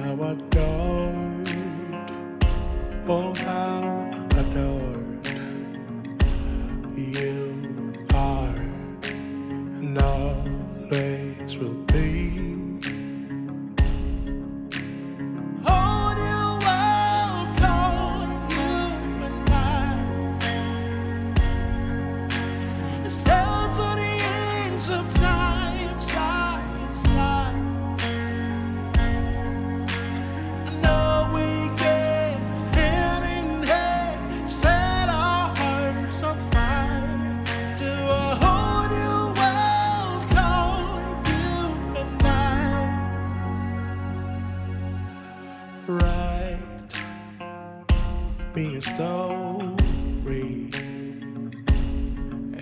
how adored, oh how adored you are and always will be. Whole new world calling you and I. It's held to the ends of time, side by side. I know we can, hand in hand, set our hearts on fire to a whole new world calling you and I. Write me a story,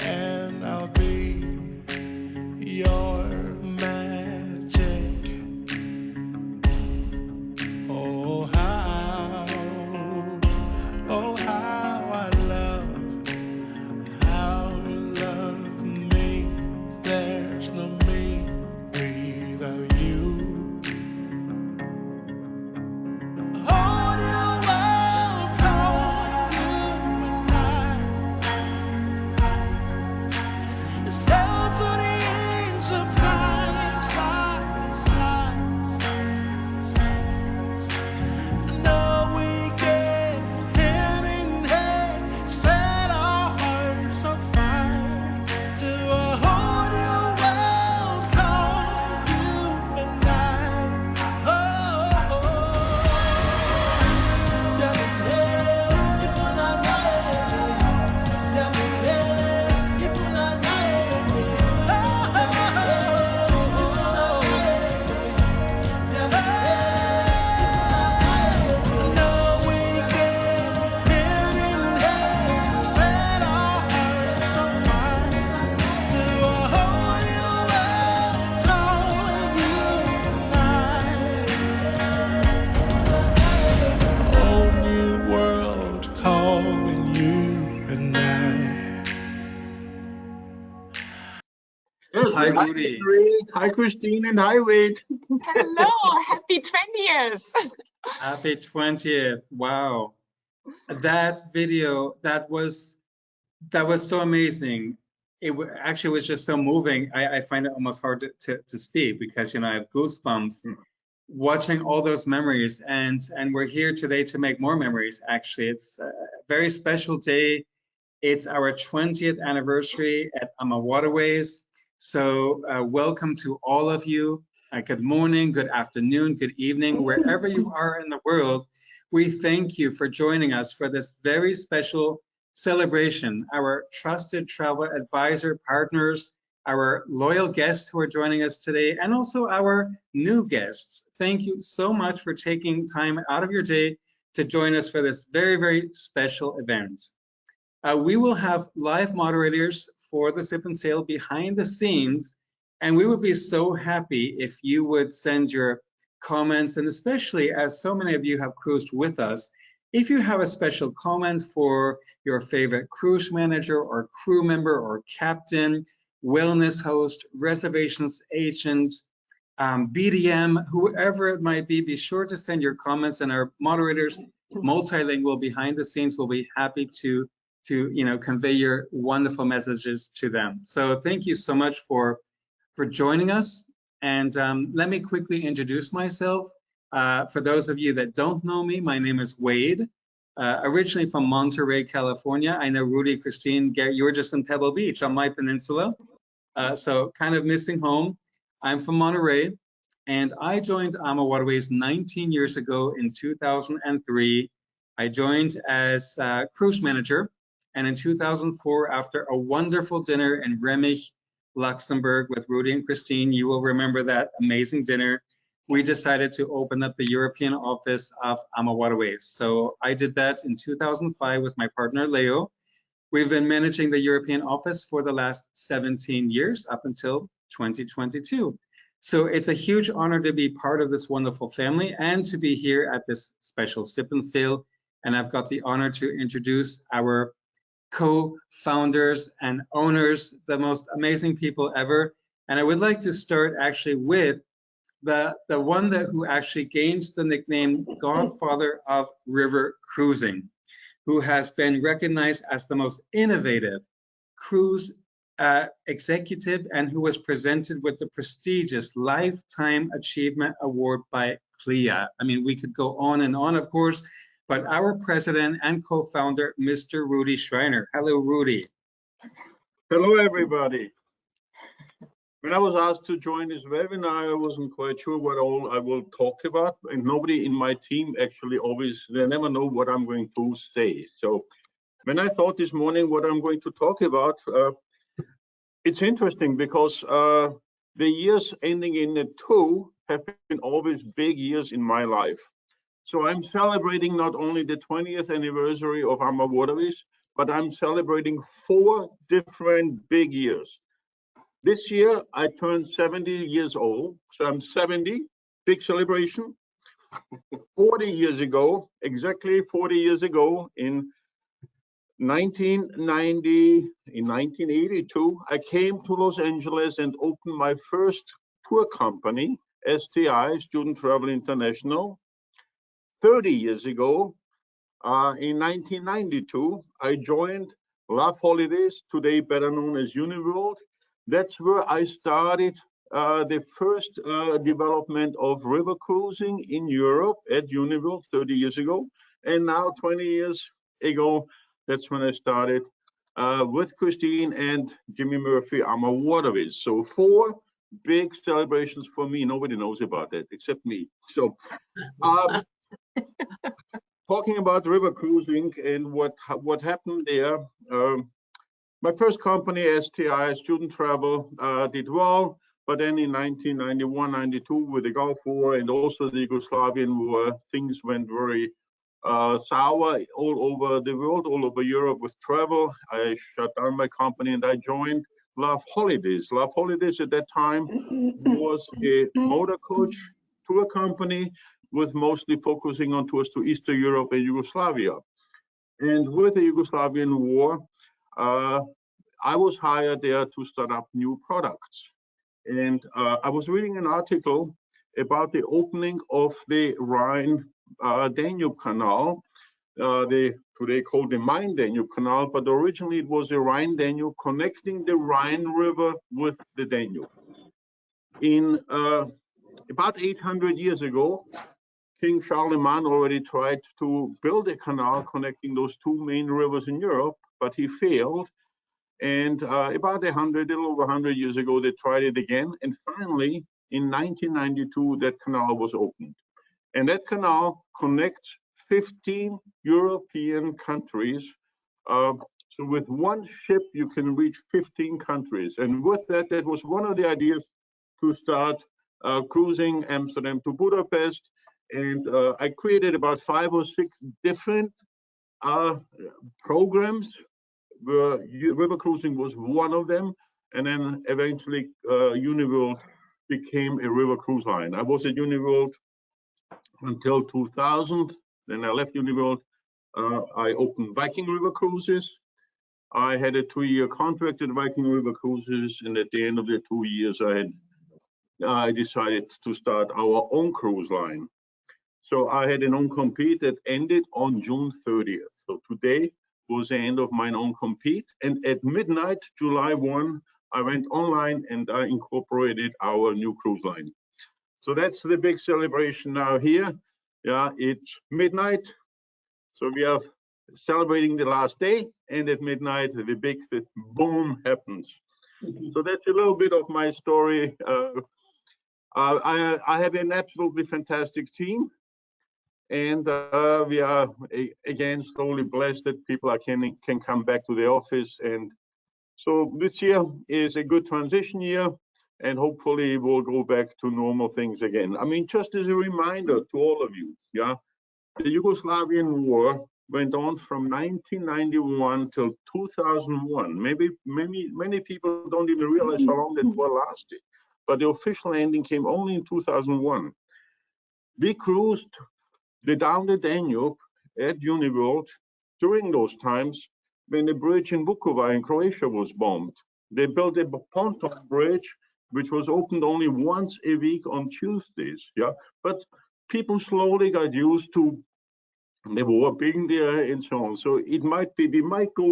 and I'll be your magic. Oh how I love me. There's no me without you. Whole new world calling you and I. It's held to the ends of time, side by side. I know we can, hand in hand, set our hearts on fire to a whole new world calling you and I. Oh, Hi, Rudi. Hi, Kristin, and hi, Wade. Hello, happy 20th. Happy 20th. Wow. That video, that was so amazing. Actually was just so moving. I find it almost hard to speak because, you know, I have goosebumps watching all those memories, and we're here today to make more memories. Actually, it's a very special day. It's our 20th anniversary at AmaWaterways. So welcome to all of you. Good morning, good afternoon, good evening, wherever you are in the world. We thank you for joining us for this very special celebration. Our trusted travel advisor partners, our loyal guests who are joining us today, and also our new guests. Thank you so much for taking time out of your day to join us for this very, very special event. We will have live moderators for the Sip and Sail behind the scenes, and we would be so happy if you would send your comments, and especially as so many of you have cruised with us, if you have a special comment for your favorite cruise manager or crew member or captain, wellness host, reservations agent, BDM, whoever it might be sure to send your comments, and our moderators, multilingual behind the scenes, will be happy to convey your wonderful messages to them. So thank you so much for joining us. And let me quickly introduce myself. For those of you that don't know me, my name is Wade, originally from Monterey, California. I know Rudi, Kristin, you're just in Pebble Beach on my peninsula. So kind of missing home. I'm from Monterey, and I joined AmaWaterways 19 years ago in 2003. I joined as cruise manager. And in 2004, after a wonderful dinner in Remich, Luxembourg with Rudi and Kristin, you will remember that amazing dinner, we decided to open up the European office of AmaWaterways. So I did that in 2005 with my partner, Leo. We've been managing the European office for the last 17 years up until 2022. So it's a huge honor to be part of this wonderful family and to be here at this special Sip and Sail. And I've got the honor to introduce our co-founders and owners, the most amazing people ever. And I would like to start actually with the one that who actually gains the nickname Godfather of River Cruising, who has been recognized as the most innovative cruise executive and who was presented with the prestigious Lifetime Achievement Award by CLIA. I mean, we could go on and on, of course, but our president and co-founder, Mr. Rudi Schreiner. Hello, Rudi. Hello, everybody. When I was asked to join this webinar, I wasn't quite sure what all I will talk about, and nobody in my team actually they never know what I'm going to say. So when I thought this morning what I'm going to talk about, it's interesting because the years ending in a 2 have been always big years in my life. So I'm celebrating not only the 20th anniversary of AmaWaterways, but I'm celebrating 4 different big years. This year, I turned 70 years old, so I'm 70, big celebration. 40 years ago, exactly 40 years ago, in 1982, I came to Los Angeles and opened my first tour company, STI, Student Travel International. 30 years ago, in 1992, I joined Love Holidays, today better known as Uniworld. That's where I started the first development of river cruising in Europe at Uniworld 30 years ago. And now 20 years ago, that's when I started with Kristin and Jimmy Murphy, AmaWaterways. So 4 big celebrations for me. Nobody knows about that except me. So talking about river cruising and what happened there, my first company, STI, Student Travel, did well, but then in 1991, 92, with the Gulf War and also the Yugoslavian War, things went very sour all over the world, all over Europe with travel. I shut down my company and I joined Love Holidays. Love Holidays at that time was a motor coach tour company with mostly focusing on tours to Eastern Europe and Yugoslavia. And with the Yugoslavian War, I was hired there to start up new products. And I was reading an article about the opening of the Rhine-Danube Canal, today called the Main-Danube Canal, but originally it was the Rhine-Danube connecting the Rhine River with the Danube. In about 800 years ago, King Charlemagne already tried to build a canal connecting those 2 main rivers in Europe, but he failed. And about a little over 100 years ago, they tried it again. And finally, in 1992, that canal was opened. And that canal connects 15 European countries. So with one ship, you can reach 15 countries. And with that, that was one of the ideas to start cruising Amsterdam to Budapest. And I created about 5 or 6 different programs where river cruising was one of them. And then eventually Uniworld became a river cruise line. I was at Uniworld until 2000. Then I left Uniworld. I opened Viking River Cruises. I had a 2-year contract at Viking River Cruises. And at the end of the 2 years, I decided to start our own cruise line. So I had a non-compete that ended on June 30th. So today was the end of my non-compete. And at midnight, July 1, I went online and I incorporated our new cruise line. So that's the big celebration now here. Yeah, it's midnight. So we are celebrating the last day. And at midnight, the big boom happens. So that's a little bit of my story. I have an absolutely fantastic team. And we are, again, slowly blessed that people can come back to the office. And so this year is a good transition year. And hopefully we'll go back to normal things again. I mean, just as a reminder to all of you, yeah, the Yugoslavian War went on from 1991 till 2001. Maybe many people don't even realize how long that war lasted. But the official ending came only in 2001. We cruised down the Danube at Uniworld during those times when the bridge in Vukovar in Croatia was bombed. They built a pontoon bridge which was opened only once a week on Tuesdays. Yeah, but people slowly got used to the war being there and so on. So it might be, we might go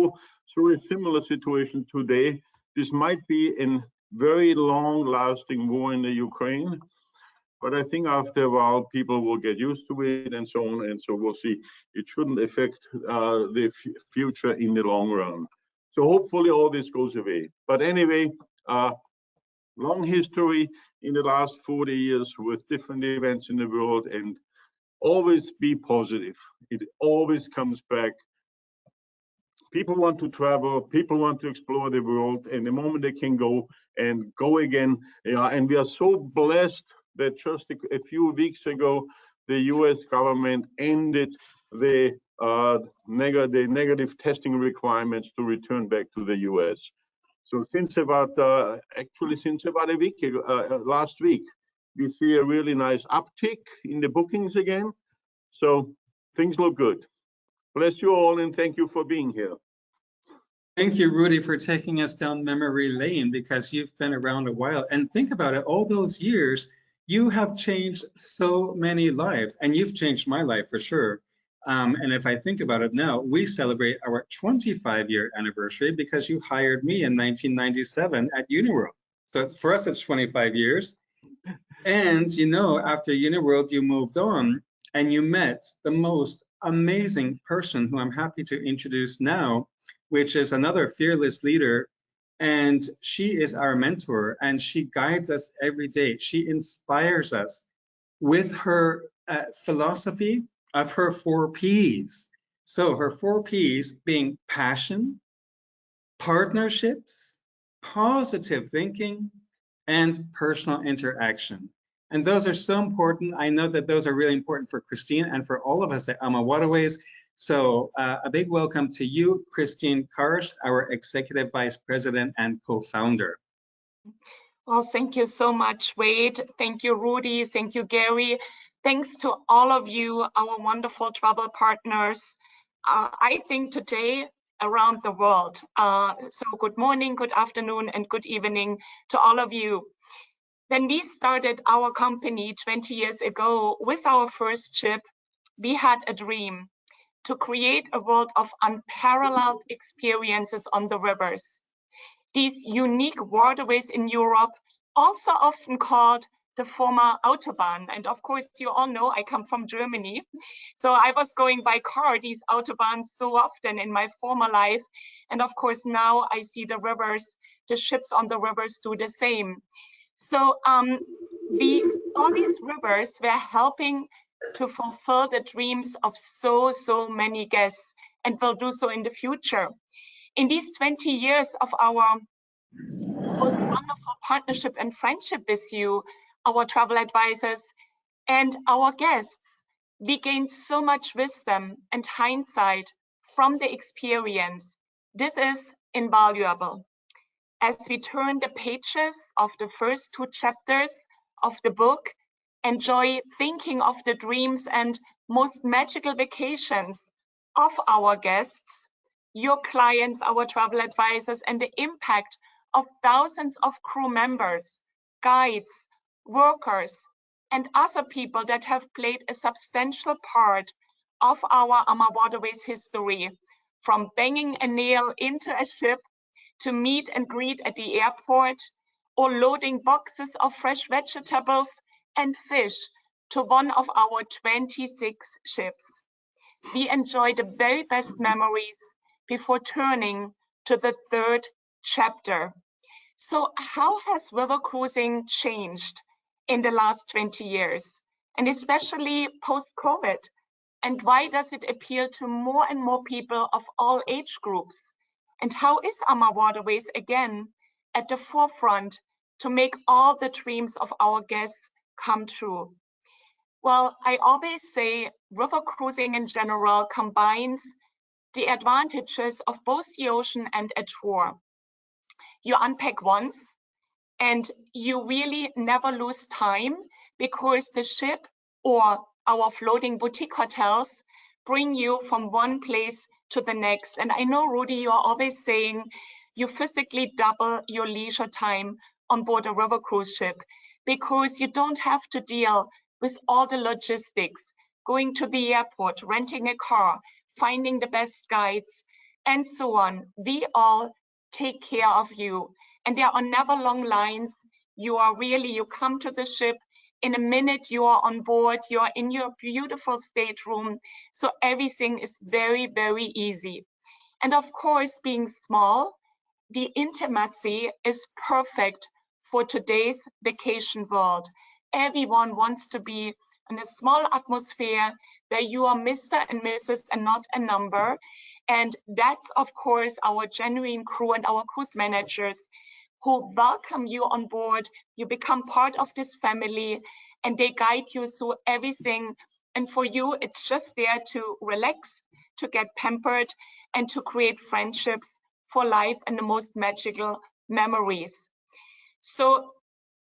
through a similar situation today. This might be a very long-lasting war in the Ukraine, but I think after a while people will get used to it and so on. And so we'll see. It shouldn't affect the future in the long run. So hopefully all this goes away. But anyway, long history in the last 40 years with different events in the world, and always be positive. It always comes back. People want to travel, people want to explore the world, and the moment they can go and go again. Yeah, and we are so blessed that just a few weeks ago, the US government ended the negative testing requirements to return back to the US. So since about, actually since about a week ago, last week, we see a really nice uptick in the bookings again. So things look good. Bless you all, and thank you for being here. Thank you, Rudi, for taking us down memory lane, because you've been around a while. And think about it, all those years, you have changed so many lives, and you've changed my life for sure. And if I think about it now, we celebrate our 25-year anniversary because you hired me in 1997 at Uniworld. So for us, it's 25 years. And you know, after Uniworld, you moved on and you met the most amazing person who I'm happy to introduce now, which is another fearless leader. And she is our mentor, and she guides us every day. She inspires us with her philosophy of her 4 Ps. So her 4 Ps being passion, partnerships, positive thinking, and personal interaction. And those are so important. I know that those are really important for Kristin and for all of us at AmaWaterways. So a big welcome to you, Kristin Karst, our Executive Vice President and co-founder. Well, thank you so much, Wade. Thank you, Rudi. Thank you, Gary. Thanks to all of you, our wonderful travel partners. I think today around the world. So good morning, good afternoon, and good evening to all of you. When we started our company 20 years ago with our first ship, we had a dream to create a world of unparalleled experiences on the rivers. These unique waterways in Europe, also often called the former Autobahn. And of course, you all know I come from Germany. So I was going by car, these Autobahns, so often in my former life. And of course, now I see the rivers, the ships on the rivers do the same. So all these rivers were helping to fulfill the dreams of so many guests, and will do so in the future. In these 20 years of our most wonderful partnership and friendship with you, our travel advisors and our guests, we gained so much wisdom and hindsight from the experience. This is invaluable. As we turn the pages of the first 2 chapters of the book, enjoy thinking of the dreams and most magical vacations of our guests, your clients, our travel advisors, and the impact of thousands of crew members, guides, workers, and other people that have played a substantial part of our AmaWaterways history, from banging a nail into a ship to meet and greet at the airport, or loading boxes of fresh vegetables and fish to one of our 26 ships. We enjoy the very best memories before turning to the 3rd chapter. So how has river cruising changed in the last 20 years, and especially post-COVID? And why does it appeal to more and more people of all age groups? And how is AmaWaterways again at the forefront to make all the dreams of our guests come true? Well, I always say river cruising in general combines the advantages of both the ocean and a tour. You unpack once and you really never lose time, because the ship or our floating boutique hotels bring you from one place to the next. And I know, Rudi, you're always saying you physically double your leisure time on board a river cruise ship, because you don't have to deal with all the logistics, going to the airport, renting a car, finding the best guides, and so on. We all take care of you. And there are never long lines. You come to the ship, in a minute you are on board, you are in your beautiful stateroom. So everything is very, very easy. And of course, being small, the intimacy is perfect for today's vacation world. Everyone wants to be in a small atmosphere where you are Mr. and Mrs. and not a number. And that's, of course, our genuine crew and our cruise managers who welcome you on board. You become part of this family and they guide you through everything. And for you, it's just there to relax, to get pampered, and to create friendships for life and the most magical memories. So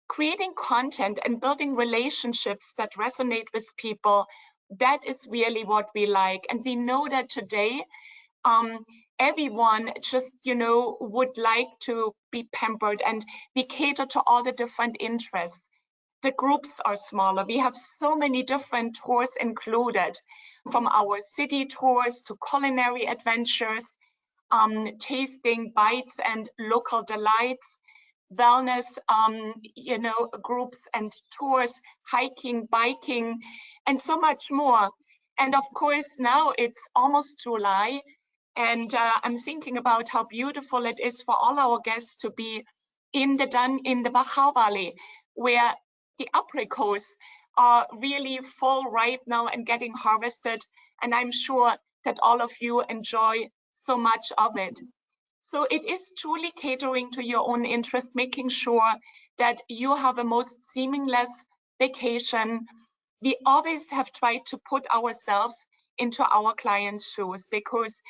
creating content and building relationships that resonate with people, that is really what we like. And we know that today, everyone just, would like to be pampered, and we cater to all the different interests. The groups are smaller. We have so many different tours included, from our city tours to culinary adventures, tasting bites and local delights, wellness, groups and tours, hiking, biking, and so much more. And of course, now it's almost July, and I'm thinking about how beautiful it is for all our guests to be in the Wachau Valley, where the apricots are really full right now and getting harvested. And I'm sure that all of you enjoy so much of it. So it is truly catering to your own interest, making sure that you have a most seamless vacation. We always have tried to put ourselves into our clients' shoes, because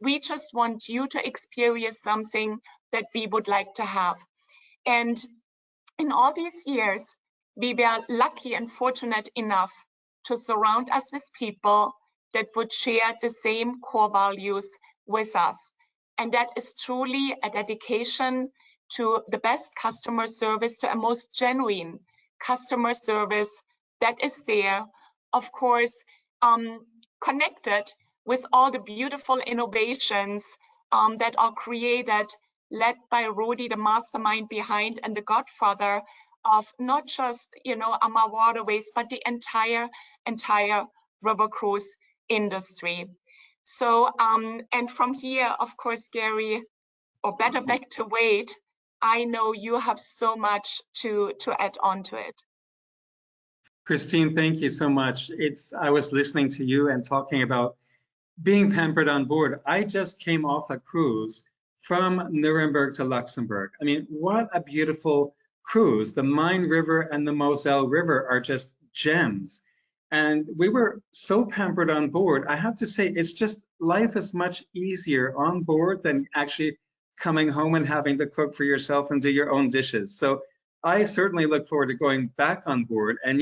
we just want you to experience something that we would like to have. And in all these years, we were lucky and fortunate enough to surround us with people that would share the same core values with us. And that is truly a dedication to the best customer service, to a most genuine customer service that is there, of course, connected with all the beautiful innovations that are created, led by Rudi, the mastermind behind and the godfather of not just, AmaWaterways, but the entire river cruise industry. So, and from here, of course, Gary, or better back to Wade, I know you have so much to add on to it. Kristin, thank you so much. I was listening to you and talking about being pampered on board. I just came off a cruise from Nuremberg to Luxembourg. I mean, what a beautiful cruise. The Main River and the Moselle River are just gems. And we were so pampered on board. I have to say, it's just, life is much easier on board than actually coming home and having to cook for yourself and do your own dishes. So I certainly look forward to going back on board. And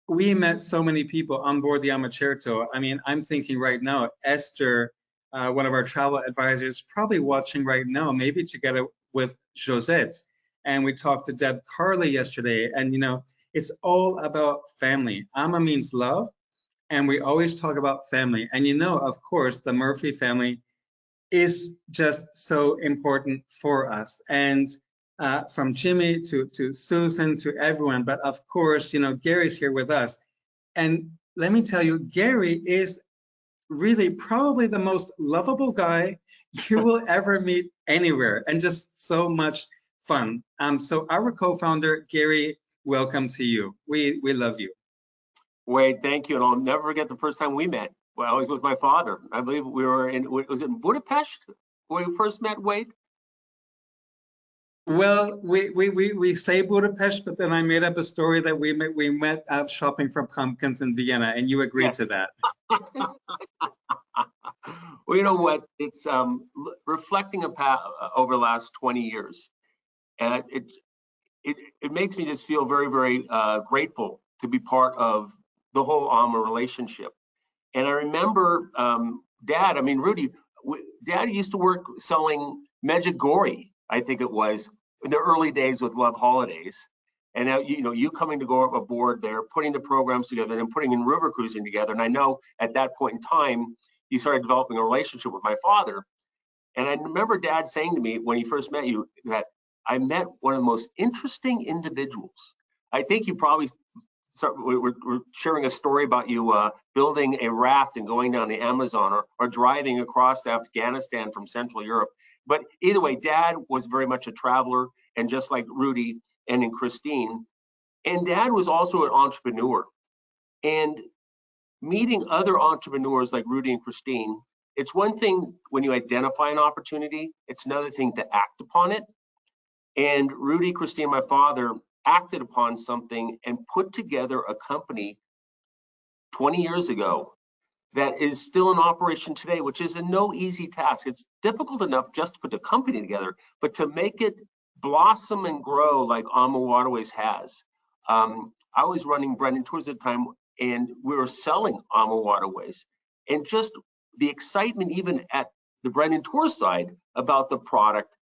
we met so many people on board the AmaCerto. I mean, I'm thinking right now, Esther, one of our travel advisors, probably watching right now, maybe together with Josette. And we talked to Deb Carley yesterday, and it's all about family. Ama means love, and we always talk about family. And of course, the Murphy family is just so important for us. And from Jimmy to Susan to everyone, but of course, Gary's here with us. And let me tell you, Gary is really probably the most lovable guy you will ever meet anywhere, and just so much fun. So our co-founder, Gary, welcome to you. We love you. Wade, thank you. And I'll never forget the first time we met. Well, I was with my father. I believe we were was it in Budapest where we first met, Wade? Well, we say Budapest, but then I made up a story that we met out shopping for pumpkins in Vienna, and you agreed to that. Well, you know what? It's reflecting over the last 20 years, and it makes me just feel very, very grateful to be part of the whole AMA relationship. And I remember Rudi, Dad used to work selling Medjugorje, I think it was, in the early days with Love Holidays. And now, you coming to go aboard there, putting the programs together and putting in river cruising together. And I know at that point in time, you started developing a relationship with my father. And I remember Dad saying to me when he first met you that I met one of the most interesting individuals. I think you probably we're sharing a story about you building a raft and going down the Amazon or driving across to Afghanistan from Central Europe. But either way, Dad was very much a traveler, and just like Rudi and in Kristin. And Dad was also an entrepreneur. And meeting other entrepreneurs like Rudi and Kristin, it's one thing when you identify an opportunity, it's another thing to act upon it. And Rudi, Kristin, my father, acted upon something and put together a company 20 years ago that is still in operation today, which is a no easy task. It's difficult enough just to put the company together, but to make it blossom and grow like AmaWaterways has. I was running Brendan Tours at the time, and we were selling AmaWaterways, and just the excitement even at the Brendan Tours side about the product.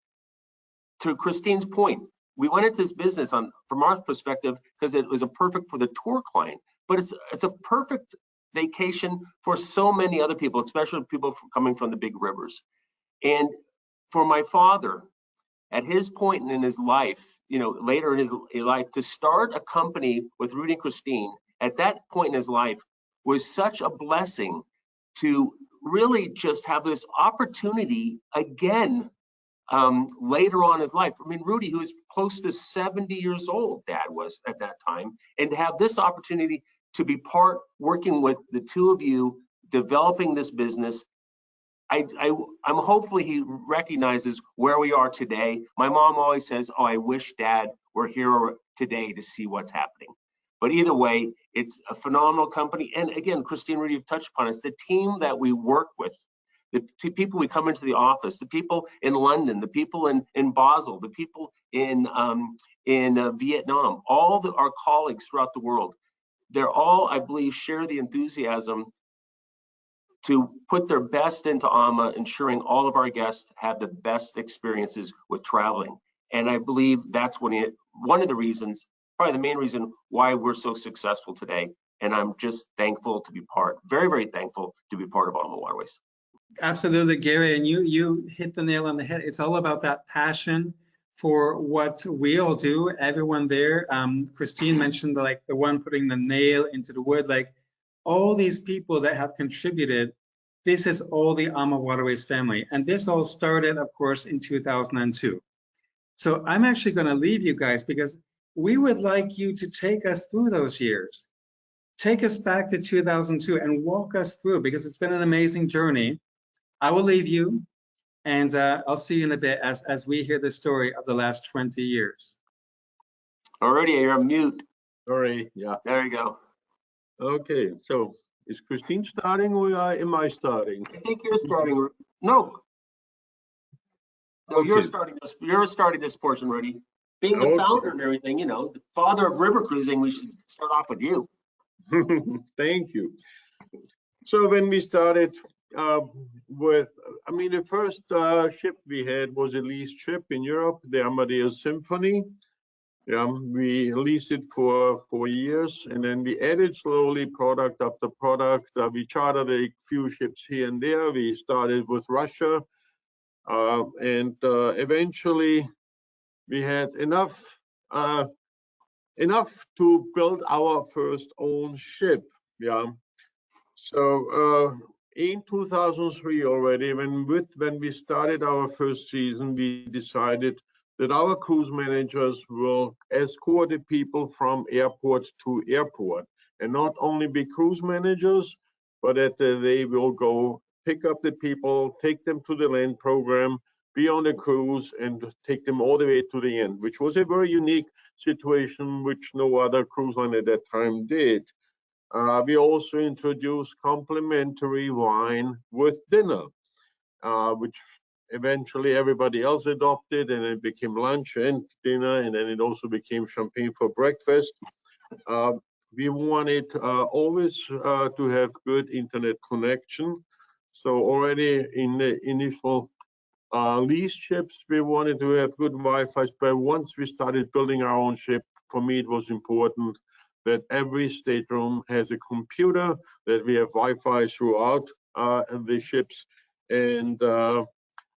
To Kristin's point, we went into this business from our perspective because it was a perfect for the tour client, but it's a perfect vacation for so many other people, especially people coming from the big rivers. And for my father, at his point in his life, later in his life, to start a company with Rudi and Kristin at that point in his life was such a blessing to really just have this opportunity again later on in his life. I mean, Rudi, who was close to 70 years old, Dad was at that time, and to have this opportunity to be working with the two of you, developing this business. I'm hopefully he recognizes where we are today. My mom always says, "Oh, I wish Dad were here today to see what's happening." But either way, it's a phenomenal company. And again, Kristin, Rudi have touched upon it. It's the team that we work with, the people we come into the office, the people in London, the people in Basel, the people in Vietnam, all our colleagues throughout the world. They're all, I believe, share the enthusiasm to put their best into AMA, ensuring all of our guests have the best experiences with traveling. And I believe that's one of the reasons, probably the main reason why we're so successful today. And I'm just thankful to be very, very thankful to be part of AmaWaterways. Absolutely, Gary, and you hit the nail on the head. It's all about that passion for what we all do, everyone there. Kristin mentioned the one putting the nail into the wood, all these people that have contributed. This is all the AmaWaterways family, and this all started, of course, in 2002. So I'm actually going to leave you guys because we would like you to take us through those years. Take us back to 2002 and walk us through, because it's been an amazing journey. I will leave you, and I'll see you in a bit as we hear the story of the last 20 years. Alrighty, you're on mute. Sorry, yeah. There you go. Okay, so is Kristin starting or am I starting? I think you're starting. No, Okay. you're starting this portion, Rudi. Being the founder and everything, the father of river cruising, we should start off with you. Thank you. So when we started the first ship we had was a leased ship in Europe, the Amadeus Symphony. We leased it for 4 years, and then we added slowly product after product. We chartered a few ships here and there. We started with Russia, and eventually we had enough to build our first own ship. So in 2003 already, when we started our first season, we decided that our cruise managers will escort the people from airport to airport, and not only be cruise managers, but that they will go pick up the people, take them to the land program, be on the cruise, and take them all the way to the end, which was a very unique situation, which no other cruise line at that time did. We also introduced complimentary wine with dinner, which eventually everybody else adopted, and it became lunch and dinner, and then it also became champagne for breakfast. We wanted always to have good internet connection. So already in the initial lease ships. We wanted to have good Wi-Fi, but once we started building our own ship, for me it was important that every stateroom has a computer, that we have Wi-Fi throughout the ships, and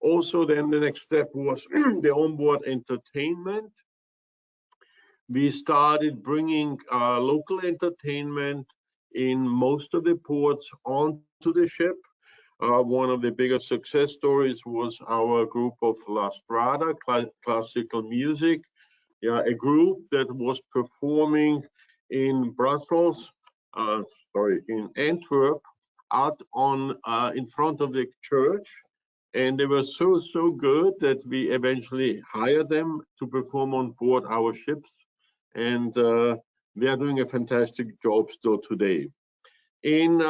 also then the next step was the onboard entertainment. We started bringing local entertainment in most of the ports onto the ship. One of the biggest success stories was our group of La Strada, classical music. Yeah, a group that was performing in Brussels, in Antwerp, out on in front of the church. And they were so good that we eventually hired them to perform on board our ships. And they are doing a fantastic job still today. In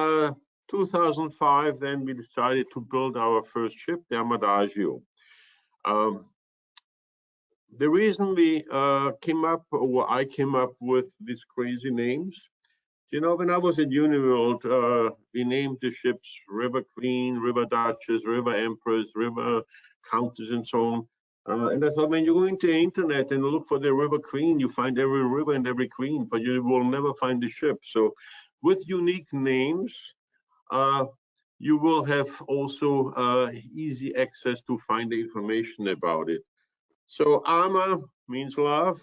2005, then we decided to build our first ship, the AmaDagio. The reason we came up, or I came up with these crazy names, you know, when I was at Uniworld, we named the ships River Queen, River Duchess, River Empress, River Countess, and so on. And I thought, when you go into the internet and look for the River Queen, you find every river and every queen, but you will never find the ship. So with unique names, you will have also easy access to find the information about it. So Ama means love,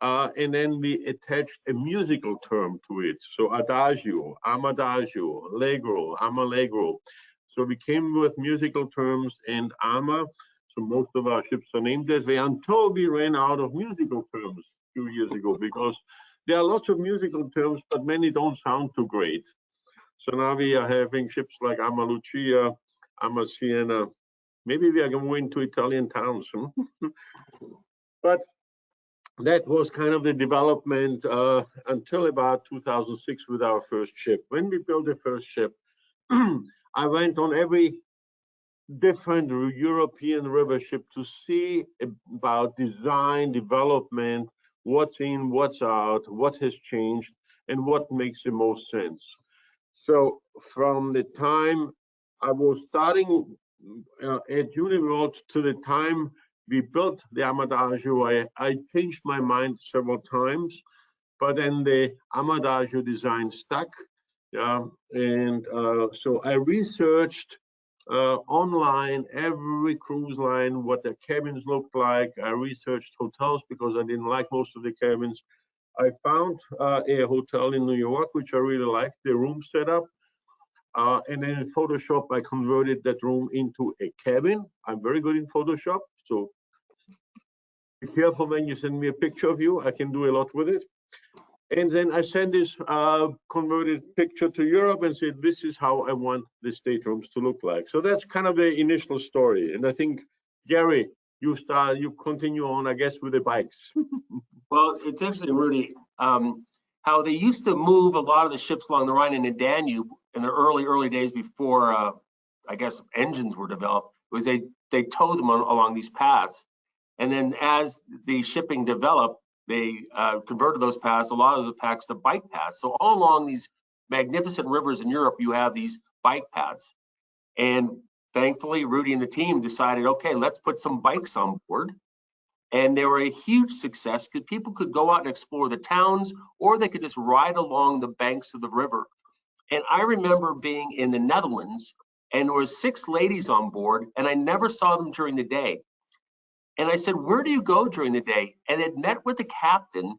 and then we attached a musical term to it. So Adagio, AmaDagio, Allegro, AmaLegro. So we came with musical terms and Ama. So most of our ships are named that way until we ran out of musical terms a few years ago, because there are lots of musical terms, but many don't sound too great. So now we are having ships like Ama Lucia, Ama Siena. Maybe we are going to Italian towns. But that was kind of the development until about 2006 with our first ship. When we built the first ship, I went on every different European river ship to see about design, development, what's in, what's out, what has changed, and what makes the most sense. So from the time I was starting at Uniworld to the time we built the AmaDagio, I changed my mind several times, but then the AmaDagio design stuck. Yeah, and so I researched online every cruise line, what their cabins looked like. I researched hotels because I didn't like most of the cabins. I found a hotel in New York, which I really liked, the room setup. And then in Photoshop, I converted that room into a cabin. I'm very good in Photoshop, so be careful when you send me a picture of you. I can do a lot with it. And then I sent this converted picture to Europe and said, this is how I want the staterooms to look like. So that's kind of the initial story. And I think, Gary, you continue on, I guess, with the bikes. Well, it's interesting, Rudi, how they used to move a lot of the ships along the Rhine and the Danube in the early days before, I guess, engines were developed. It was they towed them along these paths. And then as the shipping developed, they converted those paths, a lot of the paths to bike paths. So all along these magnificent rivers in Europe, you have these bike paths. And thankfully, Rudi and the team decided, okay, let's put some bikes on board. And they were a huge success because people could go out and explore the towns, or they could just ride along the banks of the river. And I remember being in the Netherlands, and there were 6 ladies on board, and I never saw them during the day. And I said, where do you go during the day? And they'd met with the captain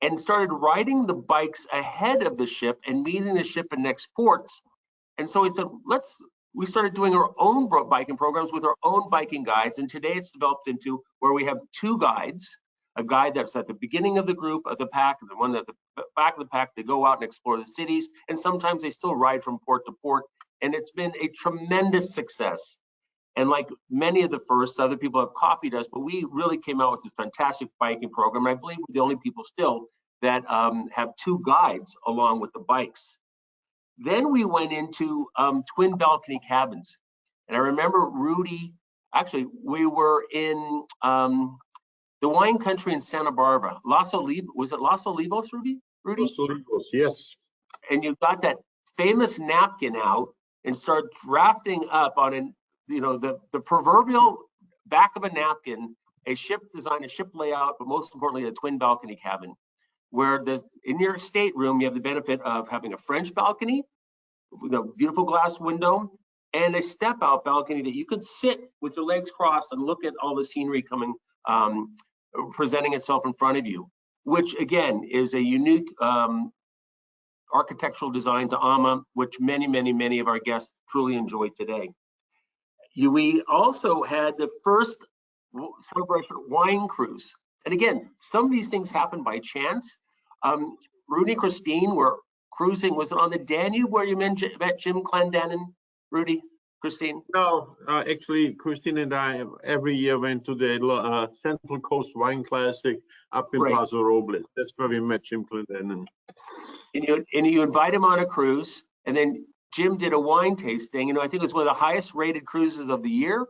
and started riding the bikes ahead of the ship and meeting the ship in next ports. And so he said, we started doing our own biking programs with our own biking guides. And today it's developed into where we have 2 guides, a guide that's at the beginning of the group of the pack, and the one at the back of the pack to go out and explore the cities. And sometimes they still ride from port to port. And it's been a tremendous success. And like many of the first, other people have copied us, but we really came out with a fantastic biking program. And I believe we're the only people still that have 2 guides along with the bikes. Then we went into twin balcony cabins. And I remember Rudi, actually, we were in the wine country in Santa Barbara. Los Olivos, was it Los Olivos, Rudi? Los Olivos, yes. And you got that famous napkin out and started rafting up on the proverbial back of a napkin, a ship design, a ship layout, but most importantly, a twin balcony cabin, where in your stateroom, you have the benefit of having a French balcony with a beautiful glass window and a step out balcony that you could sit with your legs crossed and look at all the scenery coming, presenting itself in front of you, which again is a unique architectural design to AMA, which many of our guests truly enjoy today. We also had the first celebration wine cruise. And again, some of these things happen by chance. Rudi and Kristin were cruising. Was it on the Danube where you met Jim Clendenin, Rudi, Kristin? No, actually, Kristin and I every year went to the Central Coast Wine Classic up in Right. Paso Robles. That's where we met Jim Clendenin. And you invite him on a cruise, and then Jim did a wine tasting. I think it was one of the highest rated cruises of the year.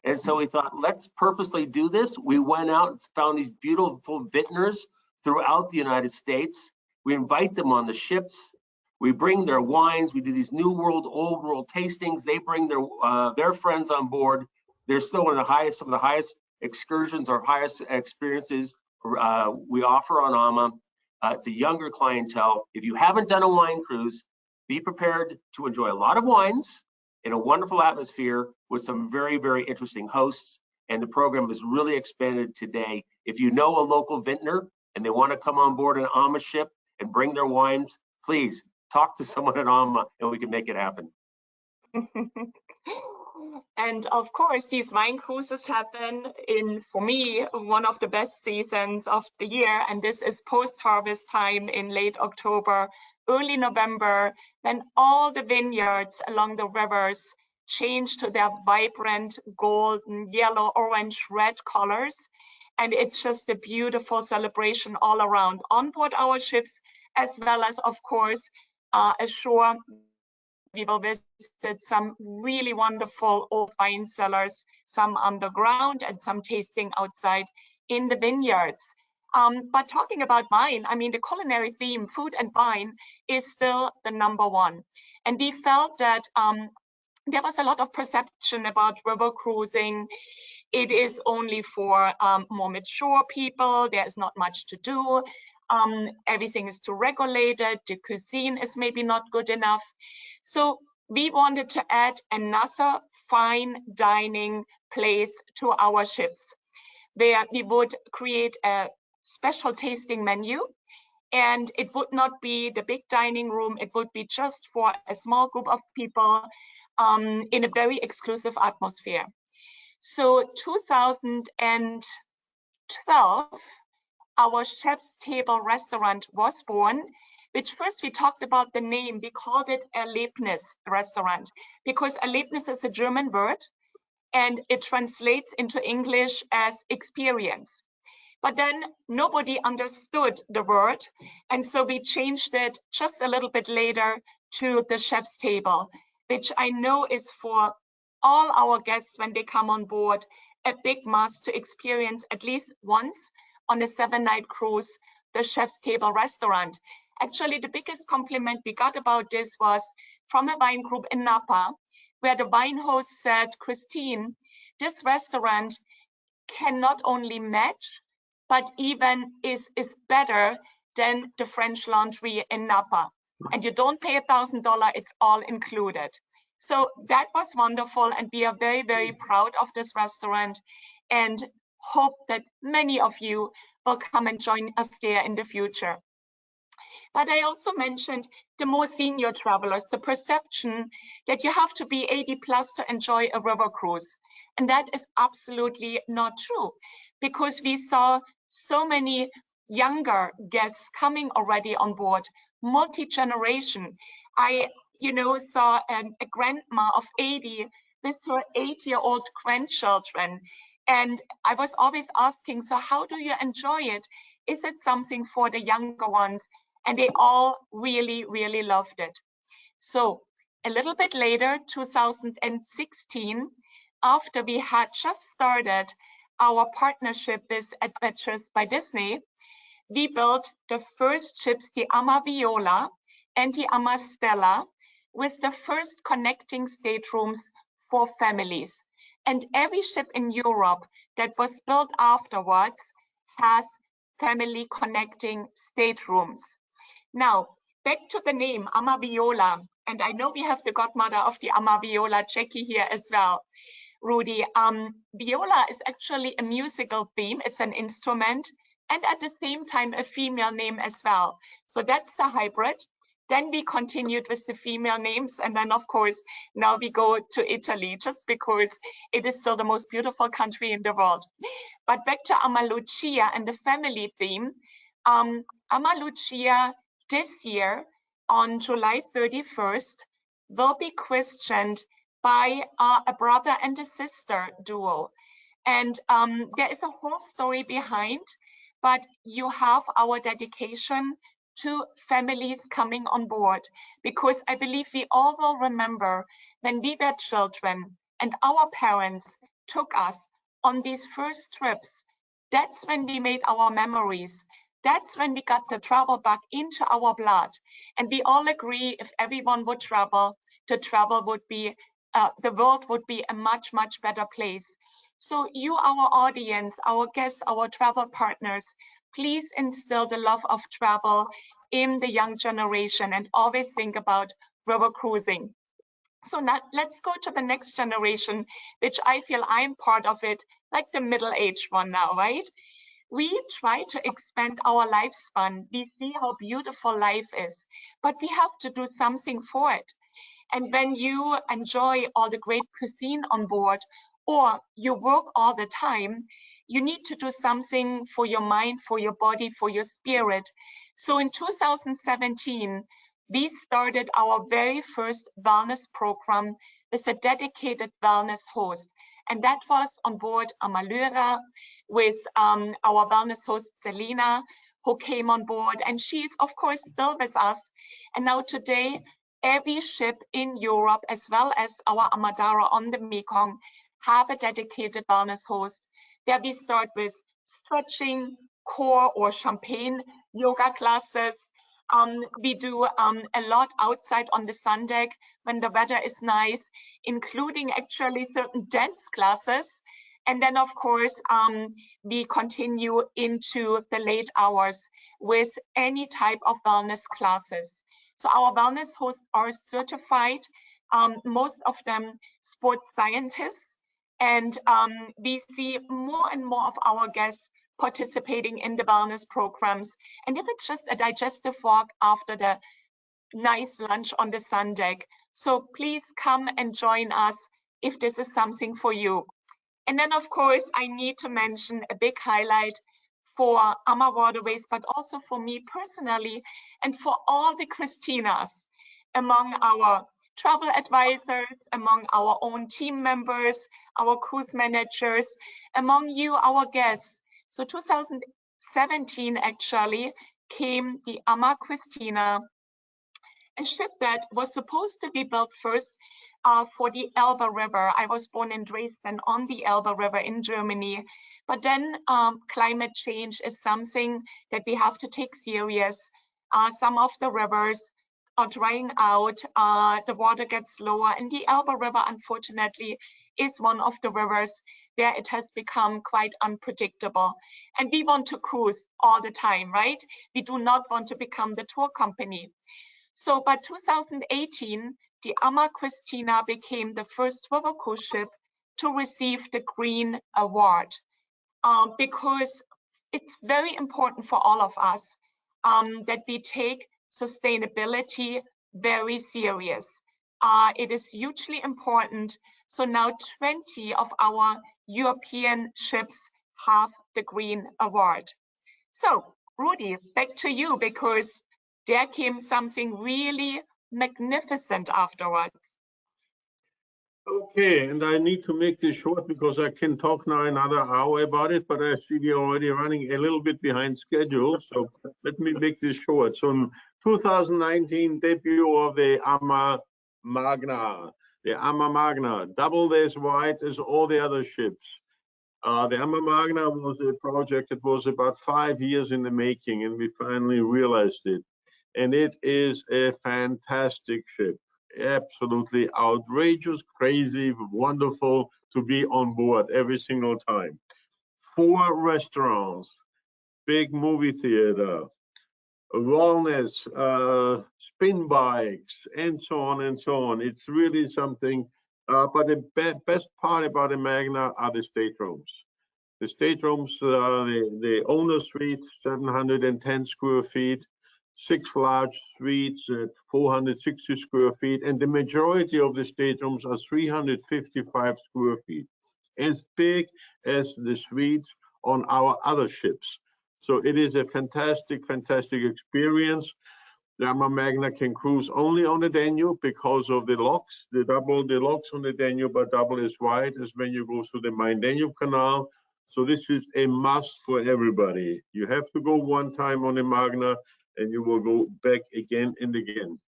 And so we thought, let's purposely do this. We went out and found these beautiful vintners throughout the United States. We invite them on the ships. We bring their wines. We do these new world, old world tastings. They bring their friends on board. They're still one of the highest, some of the highest excursions or highest experiences we offer on AMA. It's a younger clientele. If you haven't done a wine cruise, be prepared to enjoy a lot of wines in a wonderful atmosphere with some very interesting hosts. And the program has really expanded today. If you know a local vintner and they want to come on board an AMA ship and bring their wines, please talk to someone at AMA and we can make it happen. And of course, these wine cruises happen in, for me, one of the best seasons of the year. And this is post-harvest time in late October, early November, when all the vineyards along the rivers change to their vibrant golden, yellow, orange, red colors. And it's just a beautiful celebration all around on board our ships, as well as, of course, ashore. We will visit some really wonderful old wine cellars, some underground and some tasting outside in the vineyards. But talking about wine, I mean, the culinary theme, food and wine, is still the #1. And we felt that there was a lot of perception about river cruising. It is only for more mature people. There's not much to do. Everything is too regulated. The cuisine is maybe not good enough. So we wanted to add another fine dining place to our ships, where we would create a special tasting menu. And it would not be the big dining room. It would be just for a small group of people in a very exclusive atmosphere. So 2012, our Chef's Table restaurant was born, which first we talked about the name. We called it Erlebnis restaurant because Erlebnis is a German word and it translates into English as experience. But then nobody understood the word. And so we changed it just a little bit later to the Chef's Table, which I know is for all our guests when they come on board, a big must to experience at least once on a 7-night cruise, the Chef's Table restaurant. Actually, the biggest compliment we got about this was from a wine group in Napa, where the wine host said, Kristin, this restaurant can not only match, but even is better than the French Laundry in Napa. And you don't pay $1,000, it's all included. So that was wonderful. And we are very proud of this restaurant and hope that many of you will come and join us there in the future. But I also mentioned the more senior travelers, the perception that you have to be 80+ to enjoy a river cruise. And that is absolutely not true, because we saw so many younger guests coming already on board, multi-generation. I saw a grandma of 80 with her 8-year-old grandchildren. And I was always asking, so how do you enjoy it? Is it something for the younger ones? And they all really loved it. So a little bit later, 2016, after we had just started our partnership with Adventures by Disney, we built the first ships, the Ama Viola and the Ama Stella, with the first connecting staterooms for families. And every ship in Europe that was built afterwards has family connecting staterooms. Now, back to the name, AmaViola. And I know we have the godmother of the AmaViola, Jackie, here as well. Rudi, viola is actually a musical theme. It's an instrument and at the same time a female name as well. So that's the hybrid. Then we continued with the female names. And then of course, now we go to Italy just because it is still the most beautiful country in the world. But back to AmaLucia and the family theme. AmaLucia this year on July 31st will be questioned by a brother and a sister duo. And there is a whole story behind, but you have our dedication to families coming on board, because I believe we all will remember when we were children and our parents took us on these first trips. That's when we made our memories. That's when we got the travel back into our blood. And we all agree if everyone would travel, the travel would be, the world would be a much, much better place. So you, our audience, our guests, our travel partners, please instill the love of travel in the young generation and always think about river cruising. So now let's go to the next generation, which I feel I'm part of it, like the middle-aged one now, right? We try to expand our lifespan. We see how beautiful life is, but we have to do something for it. And when you enjoy all the great cuisine on board, or you work all the time, you need to do something for your mind, for your body, for your spirit. So in 2017, we started our very first wellness program with a dedicated wellness host. And that was on board AmaLucia with our wellness host, Selena, who came on board. And she is, of course, still with us. And now today, every ship in Europe, as well as our Amadara on the Mekong, have a dedicated wellness host. There we start with stretching, core or champagne yoga classes. We do a lot outside on the sun deck when the weather is nice, including actually certain dance classes. And then, of course, we continue into the late hours with any type of wellness classes. So our wellness hosts are certified, most of them sports scientists. And we see more and more of our guests participating in the wellness programs. And if it's just a digestive walk after the nice lunch on the sun deck, so please come and join us if this is something for you. And then, of course, I need to mention a big highlight for AmaWaterways, but also for me personally, and for all the Kristinas among our travel advisors, among our own team members, our cruise managers, among you, our guests. So 2017 actually came the Ama Kristina, a ship that was supposed to be built first for the Elbe River. I was born in Dresden on the Elbe River in Germany. But then climate change is something that we have to take serious. Some of the rivers are drying out, the water gets lower, and the Elbe River, unfortunately, is one of the rivers where it has become quite unpredictable. And we want to cruise all the time, right? We do not want to become the tour company. So by 2018, the Ama Kristina became the first river cruise ship to receive the Green Award, because it's very important for all of us that we take sustainability very serious. It is hugely important. So now 20 of our European ships have the Green Award. So Rudi, back to you, because there came something really magnificent afterwards. Okay, and I need to make this short because I can talk now another hour about it, but I see we're already running a little bit behind schedule, so let me make this short. So in 2019, debut of the Ama Magna. The Ama Magna, double as wide as all the other ships. The Ama Magna was a project that was about 5 years in the making, and we finally realized it. And it is a fantastic ship. absolutely outrageous, crazy, wonderful to be on board every single time. 4 restaurants, big movie theater, wellness, spin bikes, and so on and so on. It's really something. But the best part about the Magna are the staterooms. The staterooms, the owner suite, 710 square feet, 6 large suites at 460 square feet, and the majority of the staterooms are 355 square feet, as big as the suites on our other ships. So it is a fantastic, fantastic experience. The AmaMagna can cruise only on the Danube because of the locks. The locks on the Danube are double as wide as when you go through the Main-Danube Canal. So this is a must for everybody. You have to go one time on the Magna, and you will go back again and again.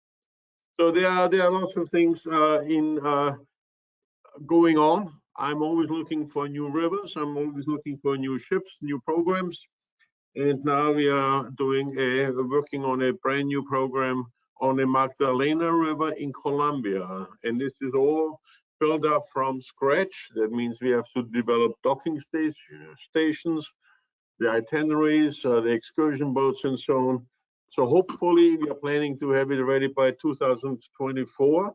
So there are lots of things going on. I'm always looking for new rivers. I'm always looking for new ships, new programs. And now we are working on a brand new program on the Magdalena River in Colombia. And this is all built up from scratch. That means we have to develop docking stations, the itineraries, the excursion boats, and so on. So hopefully we are planning to have it ready by 2024.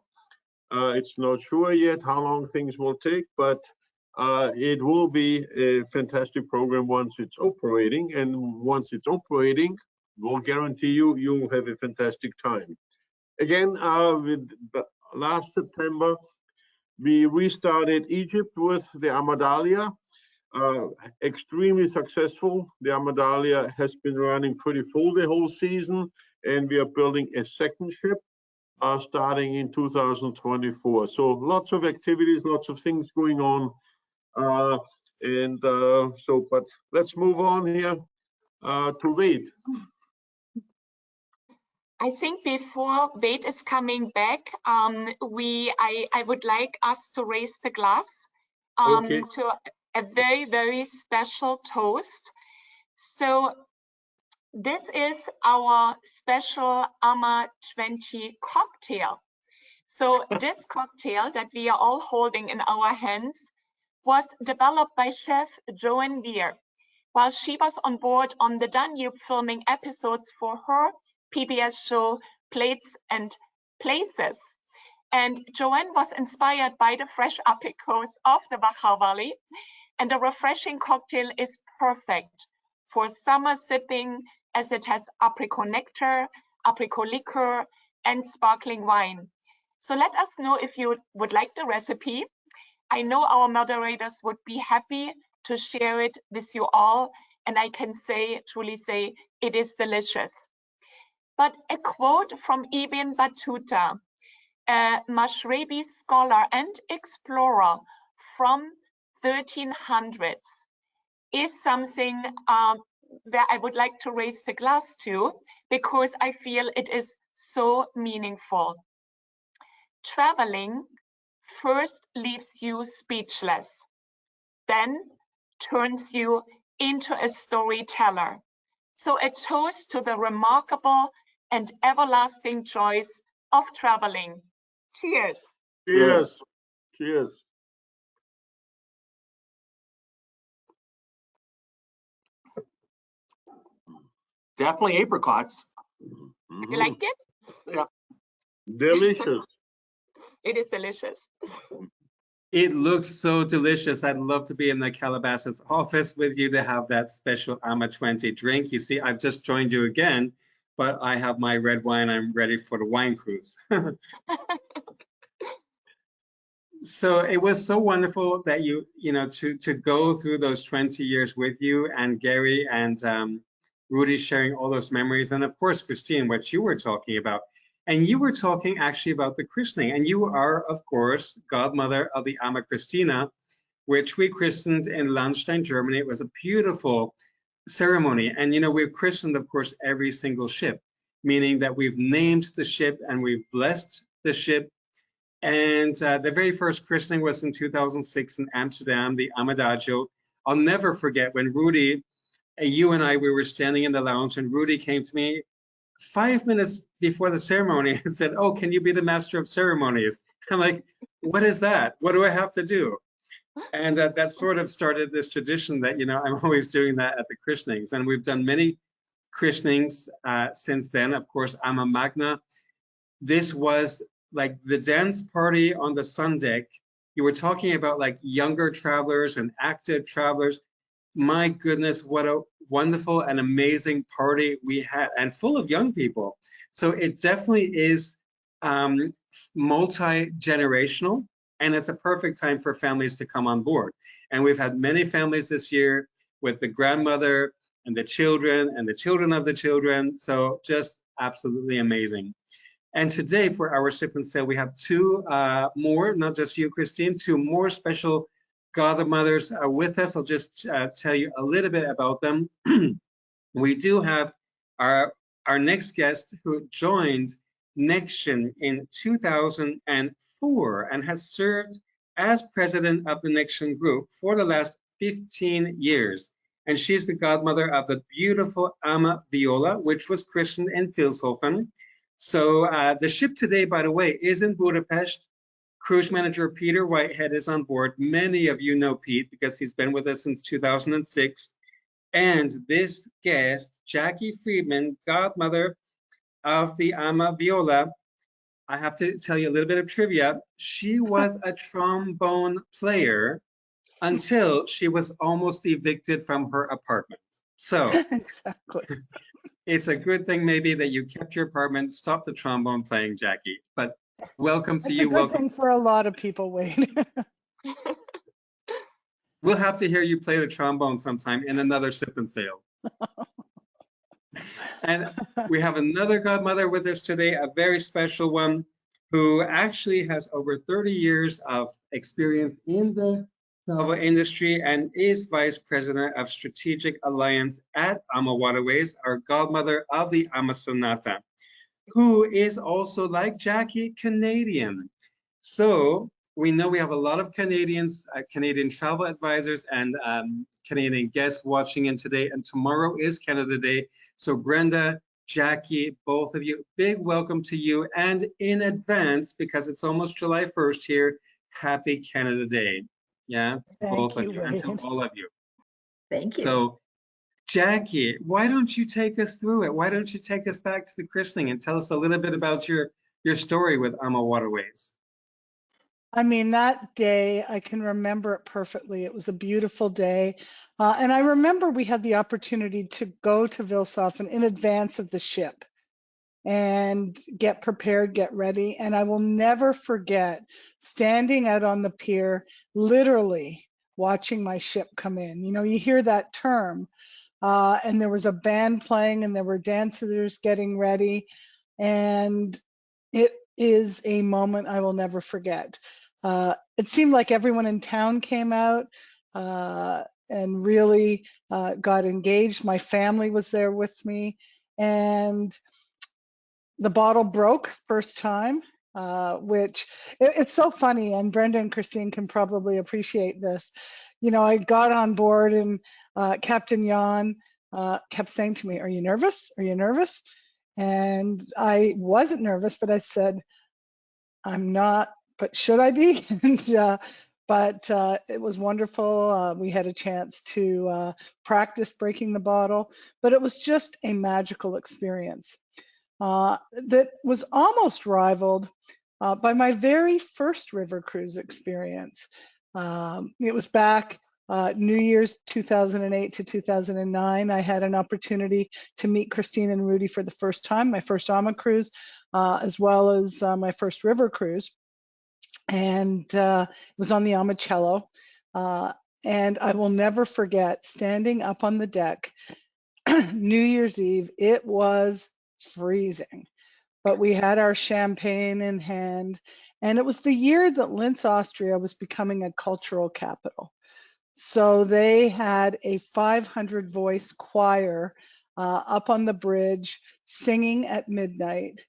It's not sure yet how long things will take, but it will be a fantastic program once it's operating. And once it's operating, we'll guarantee you'll have a fantastic time. Again, last September, we restarted Egypt with the Amadalia. Extremely successful. The Amadalia has been running pretty full the whole season, and we are building a second ship starting in 2024. So lots of activities, lots of things going on. But let's move on here to Wade. I think before Wade is coming back, I would like us to raise the glass Okay. to a very, very special toast. So this is our special AMA 20 cocktail. So this cocktail that we are all holding in our hands was developed by Chef Joanne Weir while she was on board on the Danube filming episodes for her PBS show Plates and Places. And Joanne was inspired by the fresh apricots of the Wachau Valley, and the refreshing cocktail is perfect for summer sipping as it has apricot nectar, apricot liqueur, and sparkling wine. So let us know if you would like the recipe. I know our moderators would be happy to share it with you all, and I can truly say, it is delicious. But a quote from Ibn Battuta, a Mashrebi scholar and explorer from 1300s, is something that I would like to raise the glass to, because I feel it is so meaningful. Traveling first leaves you speechless, then turns you into a storyteller. So a toast to the remarkable and everlasting joys of traveling. Cheers. Cheers. Cheers. Definitely apricots. You like it? Yeah. Delicious. It is delicious. It looks so delicious. I'd love to be in the Calabasas office with you to have that special AMA 20 drink. You see, I've just joined you again, but I have my red wine. I'm ready for the wine cruise. So it was so wonderful that to go through those 20 years with you, and Gary and Rudi sharing all those memories, and of course, Kristin, what you were talking about. And you were talking actually about the christening, and you are, of course, godmother of the Ama Christina, which we christened in Landstein, Germany. It was a beautiful ceremony. And, we've christened, of course, every single ship, meaning that we've named the ship and we've blessed the ship. And the very first christening was in 2006 in Amsterdam, the Amadagio. I'll never forget when Rudi, you and I, we were standing in the lounge, and Rudi came to me 5 minutes before the ceremony and said, "Oh, can you be the master of ceremonies?" I'm like, "What is that? What do I have to do?" And that sort of started this tradition that, I'm always doing that at the christenings. And we've done many christenings since then. Of course, Ama Magna. This was like the dance party on the sun deck. You were talking about like younger travelers and active travelers. My goodness, what a wonderful and amazing party we had, and full of young people. So it definitely is multi-generational, and it's a perfect time for families to come on board. And we've had many families this year with the grandmother and the children of the children. So just absolutely amazing. And today for our sip and sail, we have two more, not just you, Kristin, two more special godmothers with us. I'll just tell you a little bit about them. We do have our next guest who joined Nexion in 2004 and has served as president of the Nexion Group for the last 15 years. And she's the godmother of the beautiful Ama Viola, which was christened in Vilshofen. So the ship today, by the way, is in Budapest. Cruise manager Peter Whitehead is on board. Many of you know Pete because he's been with us since 2006. And this guest, Jackie Friedman, godmother of the Ama Viola, I have to tell you a little bit of trivia. She was a trombone player until she was almost evicted from her apartment. So Exactly. it's a good thing maybe that you kept your apartment, stopped the trombone playing, Jackie. But welcome to That's you. a good thing for a lot of people, Wade. We'll have to hear you play the trombone sometime in another sip and sail. And we have another godmother with us today, a very special one, who actually has over 30 years of experience in the travel industry and is vice president of strategic alliance at AmaWaterways, our godmother of the Ama Sonata, who is also, like Jackie, Canadian. So we know we have a lot of Canadians, Canadian travel advisors and Canadian guests watching in today, and tomorrow is Canada Day. So Brenda, Jackie, both of you, big welcome to you, and in advance, because it's almost July 1st here, happy Canada Day. Yeah, both of you, and to all of you. Thank you. So Jackie, why don't you take us through it? Why don't you take us back to the christening and tell us a little bit about your story with AmaWaterways? I mean, that day, I can remember it perfectly. It was a beautiful day. And I remember we had the opportunity to go to Vilshofen in advance of the ship and get prepared, get ready. And I will never forget standing out on the pier, literally watching my ship come in. You know, you hear that term, and there was a band playing and there were dancers getting ready. And it is a moment I will never forget. It seemed like everyone in town came out and really got engaged. My family was there with me, and the bottle broke first time, which it's so funny, and Brenda and Kristin can probably appreciate this. You know, I got on board and Captain Jan kept saying to me, "Are you nervous? Are you nervous?" And I wasn't nervous, but I said, "I'm not, but should I be?" And but it was wonderful. We had a chance to practice breaking the bottle, but it was just a magical experience that was almost rivaled by my very first river cruise experience. It was back New Year's 2008 to 2009. I had an opportunity to meet Kristin and Rudi for the first time, my first Ama cruise, as well as my first river cruise. And it was on the Amacello. And I will never forget standing up on the deck, New Year's Eve. It was freezing, but we had our champagne in hand. And it was the year that Linz, Austria was becoming a cultural capital. So they had a 500 voice choir up on the bridge singing at midnight,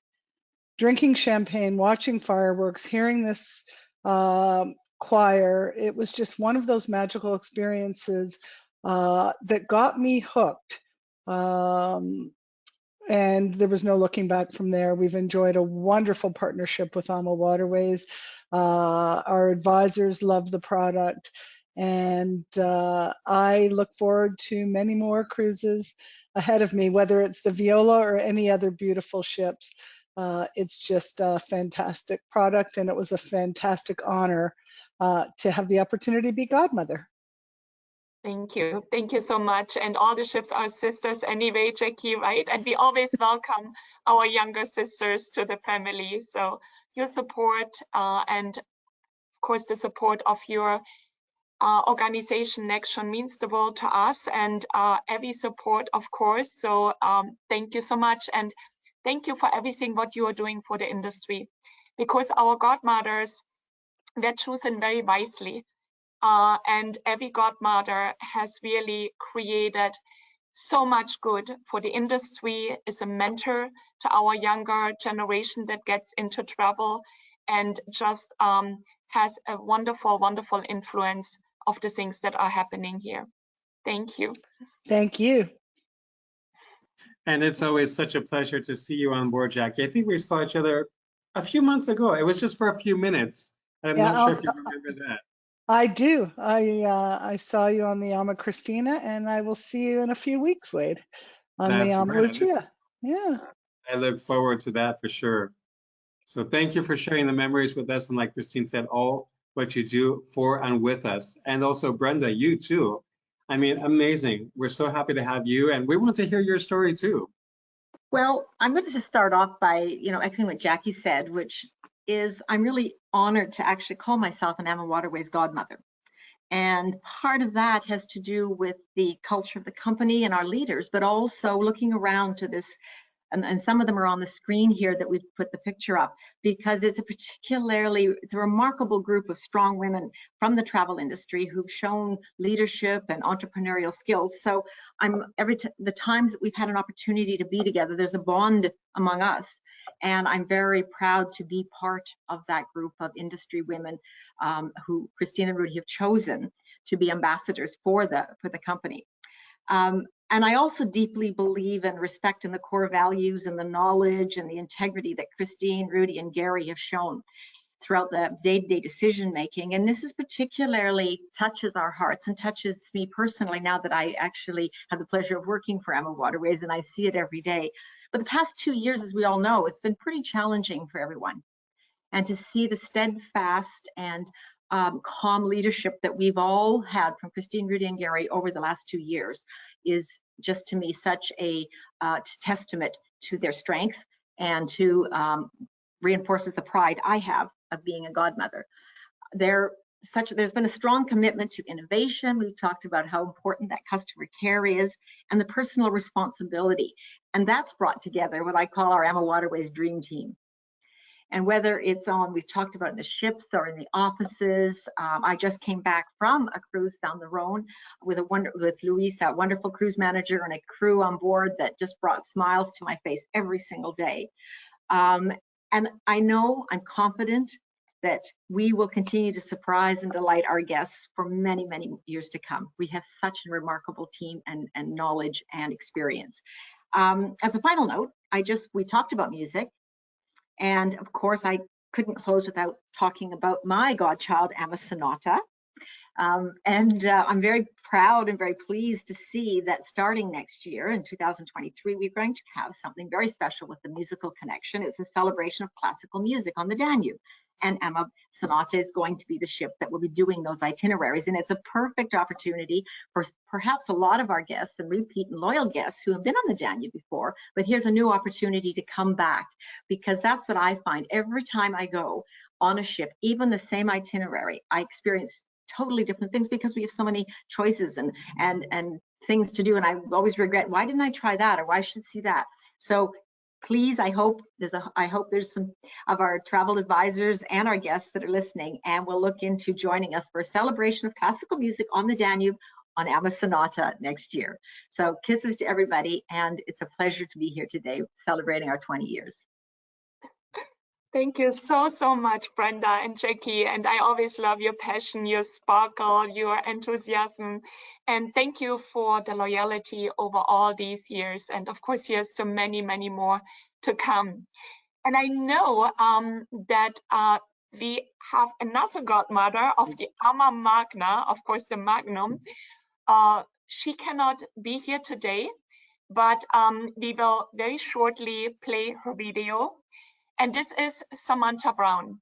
drinking champagne, watching fireworks, hearing this choir. It was just one of those magical experiences that got me hooked. and there was no looking back from there. We've enjoyed a wonderful partnership with AmaWaterways. Our advisors love the product, and I look forward to many more cruises ahead of me, whether it's the Viola or any other beautiful ships. It's just a fantastic product, and it was a fantastic honor to have the opportunity to be godmother. Thank you. Thank you so much. And all the ships are sisters anyway, Jackie, right? And we always welcome our younger sisters to the family. So your support and of course the support of your organization Nextion means the world to us, and every support, of course. So thank you so much, and thank you for everything what you are doing for the industry, because our godmothers were chosen very wisely. And every godmother has really created so much good for the industry, is a mentor to our younger generation that gets into travel, and just has a wonderful, wonderful influence of the things that are happening here. Thank you. Thank you. And it's always such a pleasure to see you on board, Jackie. I think we saw each other a few months ago. It was just for a few minutes. I'm Yeah, not sure if you remember that. I do. I saw you on the Ama Christina, and I will see you in a few weeks, Wade, on the That's Ama right. Lucia. Yeah. I look forward to that for sure. So thank you for sharing the memories with us. And like Kristin said, all what you do for and with us. And also Brenda, you too. I mean, amazing. We're so happy to have you. And we want to hear your story too. Well, I'm going to just start off by, echoing what Jackie said, which is I'm really honored to actually call myself an AmaWaterways godmother. And part of that has to do with the culture of the company and our leaders, but also looking around to this, and some of them are on the screen here that we've put the picture up, because it's a remarkable group of strong women from the travel industry who've shown leadership and entrepreneurial skills. So the times that we've had an opportunity to be together, there's a bond among us. And I'm very proud to be part of that group of industry women who Kristin and Rudi have chosen to be ambassadors for the company. And I also deeply believe and respect in the core values and the knowledge and the integrity that Kristin, Rudi, and Gary have shown throughout the day-to-day decision making. And this is particularly touches our hearts and touches me personally now that I actually have the pleasure of working for AmaWaterways, and I see it every day. But the past 2 years, as we all know, it's been pretty challenging for everyone. And to see the steadfast and calm leadership that we've all had from Kristin, Rudi, and Gary over the last 2 years is just, to me, such a testament to their strength, and to reinforces the pride I have of being a godmother. There's been a strong commitment to innovation. We've talked about how important that customer care is, and the personal responsibility. And that's brought together what I call our AmaWaterways dream team. And whether it's we've talked about in the ships or in the offices. I just came back from a cruise down the Rhone with Luis, a wonderful cruise manager, and a crew on board that just brought smiles to my face every single day. And I'm confident that we will continue to surprise and delight our guests for many, many years to come. We have such a remarkable team and knowledge and experience. As a final note, we talked about music. And of course, I couldn't close without talking about my godchild, Ama Sonata. I'm very proud and very pleased to see that starting next year in 2023, we're going to have something very special with the musical connection. It's a celebration of classical music on the Danube. And Ama Sonata is going to be the ship that will be doing those itineraries. And it's a perfect opportunity for perhaps a lot of our guests and repeat and loyal guests who have been on the Danube before, but here's a new opportunity to come back, because that's what I find every time I go on a ship, even the same itinerary, I experience totally different things because we have so many choices and things to do. And I always regret, why didn't I try that? Or why should I see that? So please, I hope there's some of our travel advisors and our guests that are listening, and will look into joining us for a celebration of classical music on the Danube on Ama Sonata next year. So kisses to everybody, and it's a pleasure to be here today celebrating our 20 years. Thank you so much, Brenda and Jackie. And I always love your passion, your sparkle, your enthusiasm. And thank you for the loyalty over all these years. And of course, here's to many, many more to come. And I know that we have another godmother of the Ama Magna, of course, the Magnum. She cannot be here today, but we will very shortly play her video. And this is Samantha Brown.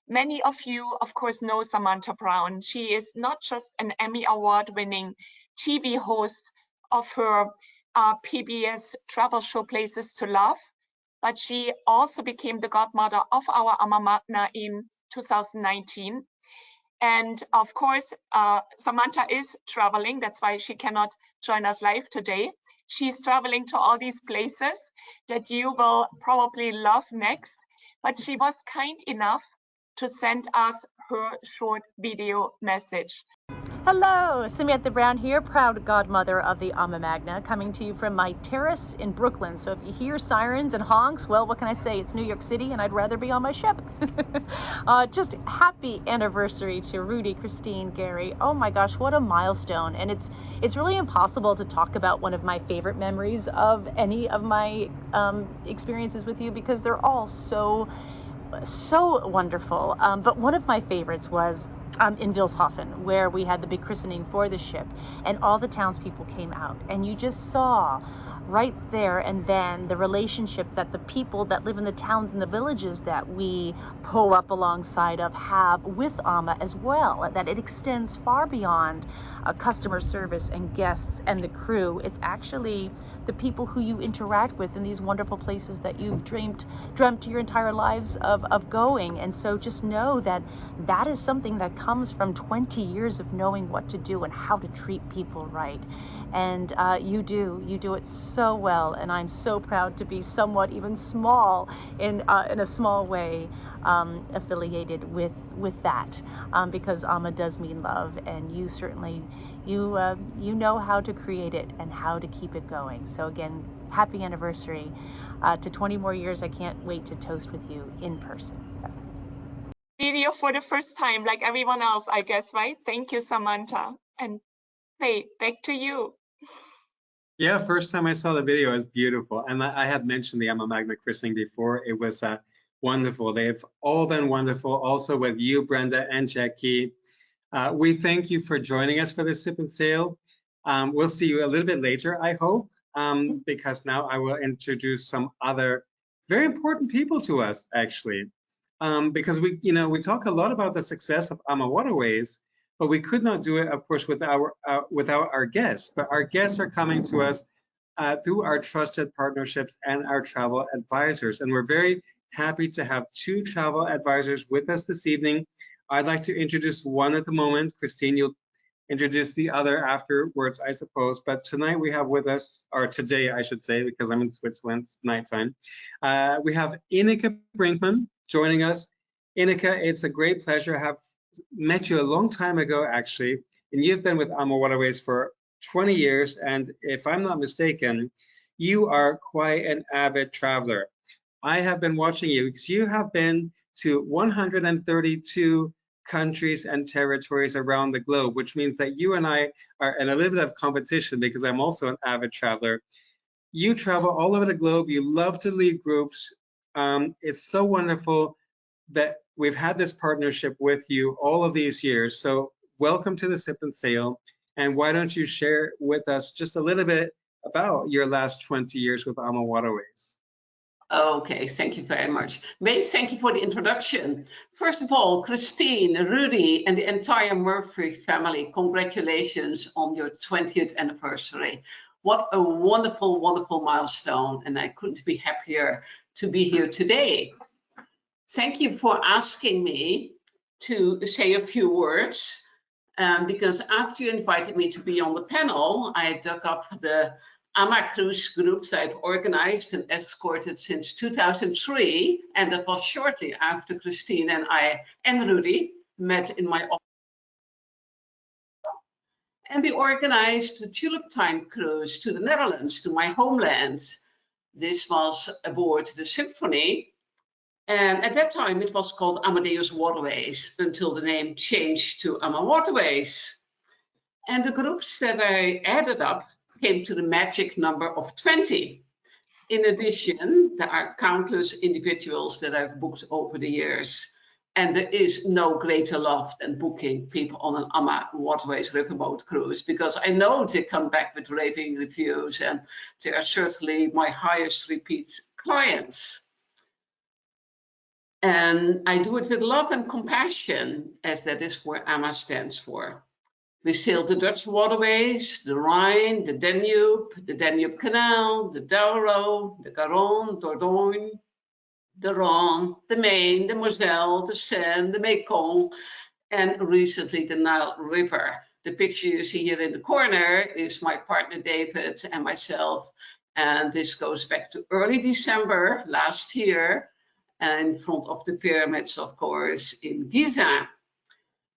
Many of you, of course, know Samantha Brown. She is not just an Emmy Award-winning TV host of her PBS travel show Places to Love, but she also became the godmother of our Ama Magna in 2019. And of course, Samantha is traveling. That's why she cannot join us live today. She's traveling to all these places that you will probably love next. But she was kind enough to send us her short video message. Hello, Samantha Brown here, proud godmother of the Ama Magna, coming to you from my terrace in Brooklyn. So if you hear sirens and honks, well, what can I say? It's New York City and I'd rather be on my ship. Just happy anniversary to Rudi, Kristin, Gary. Oh my gosh, what a milestone. And it's really impossible to talk about one of my favorite memories of any of my experiences with you because they're all so wonderful. But one of my favorites was in Wilshofen, where we had the big christening for the ship, and all the townspeople came out, and you just saw right there and then the relationship that the people that live in the towns and the villages that we pull up alongside of have with Ama as well, that it extends far beyond customer service and guests and the crew. It's actually the people who you interact with in these wonderful places that you've dreamt your entire lives of going. And so just know that that is something that comes from 20 years of knowing what to do and how to treat people right. And you do it so well, and I'm so proud to be somewhat even small in a small way affiliated with that, because Ama does mean love, and you certainly you know how to create it and how to keep it going. So again, happy anniversary to 20 more years. I can't wait to toast with you in person. Video for the first time, like everyone else, I guess, right? Thank you, Samantha. And hey, back to you. Yeah, first time I saw the video, it was beautiful. And I had mentioned the Ama Magna christening before. It was wonderful. They've all been wonderful, also with you, Brenda and Jackie. We thank you for joining us for this Sip and Sail. We'll see you a little bit later, I hope, because now I will introduce some other very important people to us, actually. Because we talk a lot about the success of AmaWaterways, but we could not do it, of course, without our guests. But our guests are coming to us through our trusted partnerships and our travel advisors. And we're very happy to have two travel advisors with us this evening. I'd like to introduce one at the moment. Kristin, you'll introduce the other afterwards, I suppose. But tonight we have with us, or today I should say, because I'm in Switzerland, it's nighttime. We have Ineke Brinkman joining us. Ineke, it's a great pleasure. I have met you a long time ago, actually, and you've been with AmaWaterways for 20 years. And if I'm not mistaken, you are quite an avid traveler. I have been watching you because you have been to 132 countries and territories around the globe, which means that you and I are in a little bit of competition because I'm also an avid traveler. You travel all over the globe. You love to lead groups. It's so wonderful that we've had this partnership with you all of these years. So welcome to the Sip and Sail. And why don't you share with us just a little bit about your last 20 years with AmaWaterways? Okay, thank you very much. Many thank you for the introduction. First of all, Kristin, Rudi, and the entire Murphy family, congratulations on your 20th anniversary. What a wonderful, wonderful milestone, and I couldn't be happier to be here today. Thank you for asking me to say a few words, because after you invited me to be on the panel, I dug up the Ama Cruise groups I've organized and escorted since 2003, and that was shortly after Kristin and I and Rudi met in my office. And we organized the Tulip Time cruise to the Netherlands, to my homeland. This was aboard the Symphony, And at that time, it was called AmaWaterways until the name changed to AmaWaterways. And the groups that I added up came to the magic number of 20. In addition, there are countless individuals that I've booked over the years. And there is no greater love than booking people on an AmaWaterways riverboat cruise, because I know they come back with raving reviews, and they are certainly my highest repeat clients. And I do it with love and compassion, as that is what AMA stands for. We sailed the Dutch waterways, the Rhine, the Danube Canal, the Douro, the Garonne, Dordogne, the Rhône, the Main, the Moselle, the Seine, the Mekong, and recently the Nile River. The picture you see here in the corner is my partner David and myself, and this goes back to early December last year, in front of the pyramids, of course, in Giza.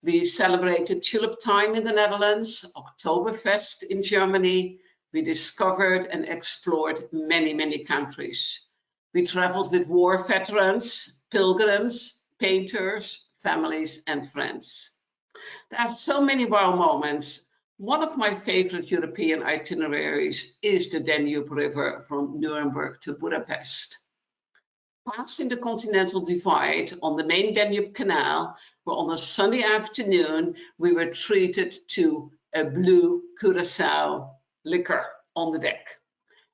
We celebrated Tulip Time in the Netherlands, Oktoberfest in Germany. We discovered and explored many, many countries. We traveled with war veterans, pilgrims, painters, families, and friends. There are so many wow moments. One of my favorite European itineraries is the Danube River from Nuremberg to Budapest. Passing the Continental Divide on the main Danube Canal, where on a sunny afternoon we were treated to a blue Curaçao liquor on the deck.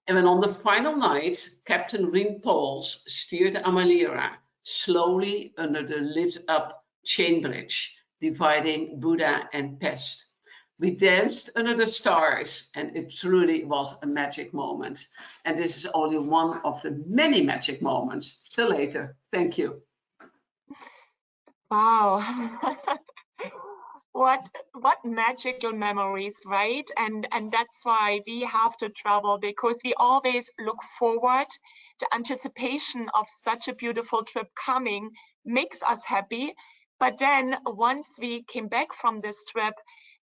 And then on the final night, Captain Rien Pauls steered the Amalira slowly under the lit-up chain bridge, dividing Buda and Pest. We danced under the stars, and it truly was a magic moment. And this is only one of the many magic moments. Till later. Thank you. Wow. What magical memories, right? And that's why we have to travel, because we always look forward. The anticipation of such a beautiful trip coming makes us happy. But then once we came back from this trip,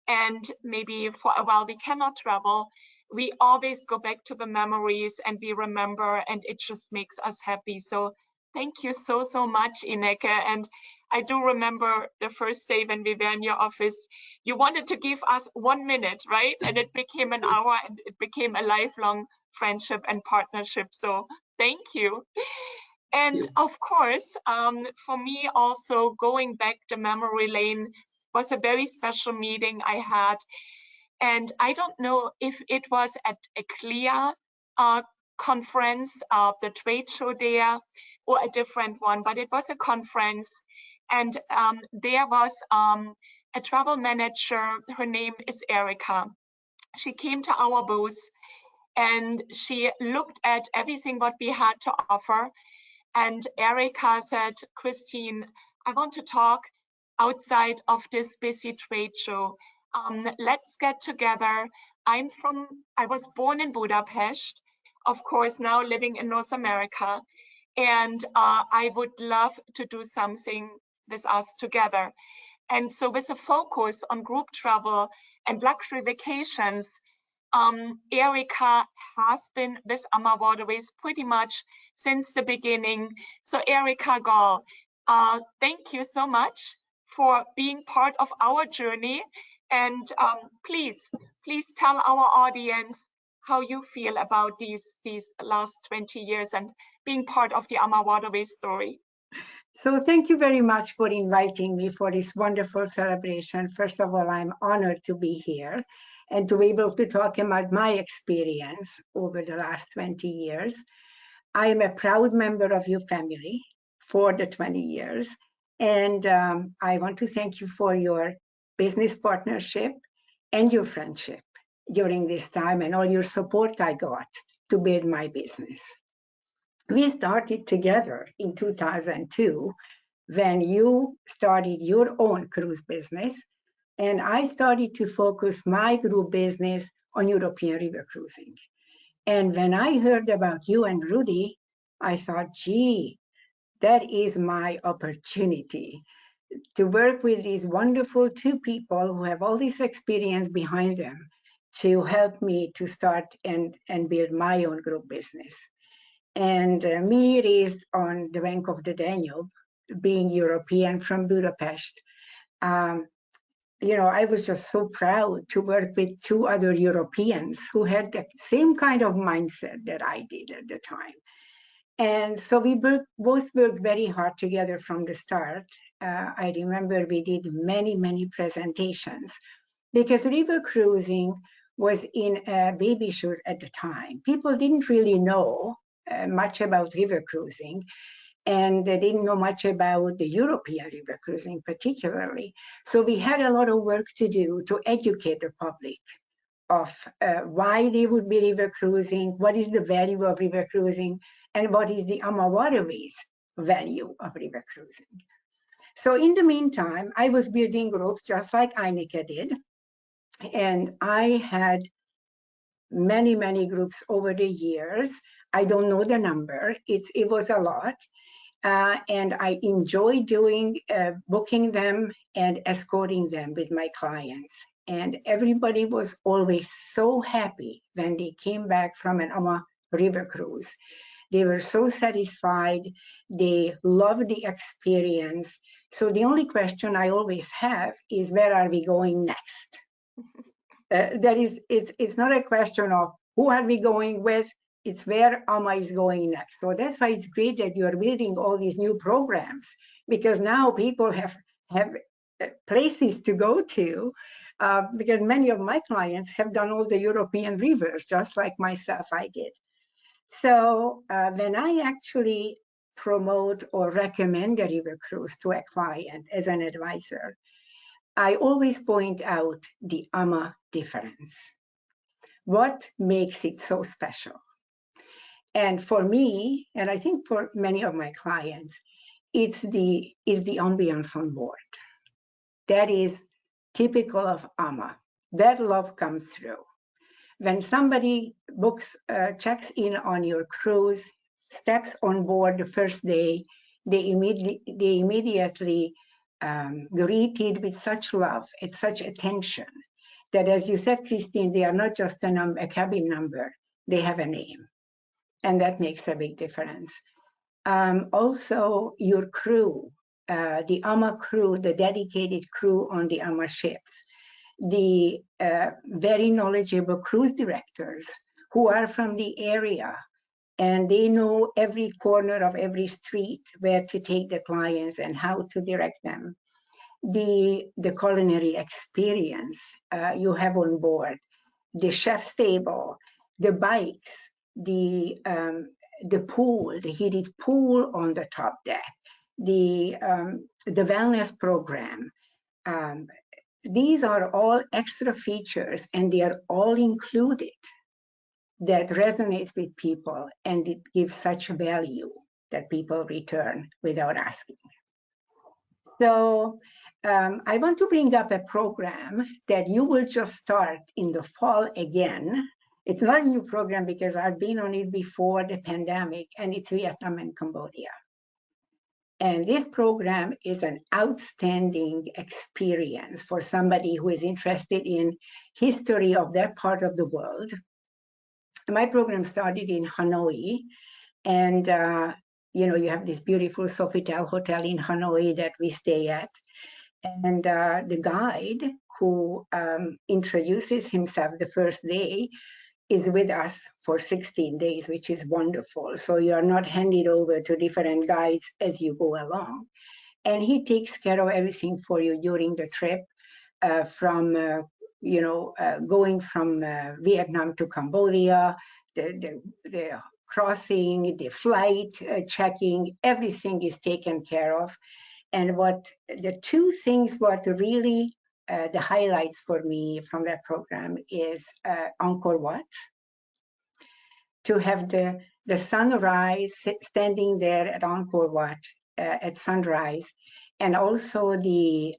and maybe for a while we cannot travel, we always go back to the memories and we remember, and it just makes us happy. So thank you so, so much, Ineke. And I do remember the first day when we were in your office, you wanted to give us 1 minute, right? And it became an hour, and it became a lifelong friendship and partnership. So thank you. And of course, for me also, going back the memory lane was a very special meeting I had. And I don't know if it was at a CLIA conference, the trade show there, or a different one, but it was a conference. And there was a travel manager, her name is Erica. She came to our booth and she looked at everything what we had to offer. And Erica said, Kristin, I want to talk outside of this busy trade show. Let's get together. I was born in Budapest, of course, now living in North America. And I would love to do something with us together. And so with a focus on group travel and luxury vacations, Erica has been with AmaWaterways pretty much since the beginning. So Erica Gall, thank you so much for being part of our journey. And please tell our audience how you feel about these last 20 years and being part of the AmaWaterways story. So thank you very much for inviting me for this wonderful celebration. First of all, I'm honored to be here and to be able to talk about my experience over the last 20 years. I am a proud member of your family for the 20 years. And I want to thank you for your business partnership and your friendship during this time and all your support I got to build my business. We started together in 2002 when you started your own cruise business, and I started to focus my group business on European river cruising. And when I heard about you and Rudi, I thought, gee, that is my opportunity to work with these wonderful two people who have all this experience behind them to help me to start and build my own group business. And me raised on the bank of the Danube, being European from Budapest, you know, I was just so proud to work with two other Europeans who had the same kind of mindset that I did at the time. And so we both worked very hard together from the start. I remember we did many, many presentations because river cruising was in baby shoes at the time. People didn't really know much about river cruising, and they didn't know much about the European river cruising particularly. So we had a lot of work to do to educate the public of why they would be river cruising, what is the value of river cruising, and what is the AmaWaterways value of river cruising. So in the meantime, I was building groups just like Ainika did, and I had many, many groups over the years. I don't know the number, it was a lot. And I enjoy doing booking them and escorting them with my clients. And everybody was always so happy when they came back from an Ama river cruise. They were so satisfied. They loved the experience. So the only question I always have is, where are we going next? It's not a question of who are we going with, it's where Ama is going next. So that's why it's great that you are building all these new programs, because now people have places to go to, because many of my clients have done all the European rivers, just like myself, I did. So when I actually promote or recommend a river cruise to a client as an advisor, I always point out the Ama difference. What makes it so special? And for me, and I think for many of my clients, it's the ambience on board. That is typical of Ama. That love comes through. When somebody checks in on your cruise, steps on board the first day, they immediately greeted with such love and such attention that, as you said, Kristin, they are not just a cabin number, they have a name. And that makes a big difference. Also, your crew, the Ama crew, the dedicated crew on the Ama ships, the very knowledgeable cruise directors who are from the area, and they know every corner of every street where to take the clients and how to direct them. The culinary experience you have on board, the chef's table, the bikes, the pool, the heated pool on the top deck, the wellness program. These are all extra features, and they are all included that resonates with people, and it gives such value that people return without asking. So I want to bring up a program that you will just start in the fall again. It's not a new program because I've been on it before the pandemic, and it's Vietnam and Cambodia. And this program is an outstanding experience for somebody who is interested in history of that part of the world. My program started in Hanoi, and you know, you have this beautiful Sofitel hotel in Hanoi that we stay at. And the guide who introduces himself the first day is with us for 16 days, which is wonderful. So you are not handed over to different guides as you go along. And he takes care of everything for you during the trip, from going from Vietnam to Cambodia, the crossing, the flight checking, everything is taken care of. And what the two things, what really the highlights for me from that program is Angkor Wat. To have the sunrise, standing there at Angkor Wat at sunrise, and also the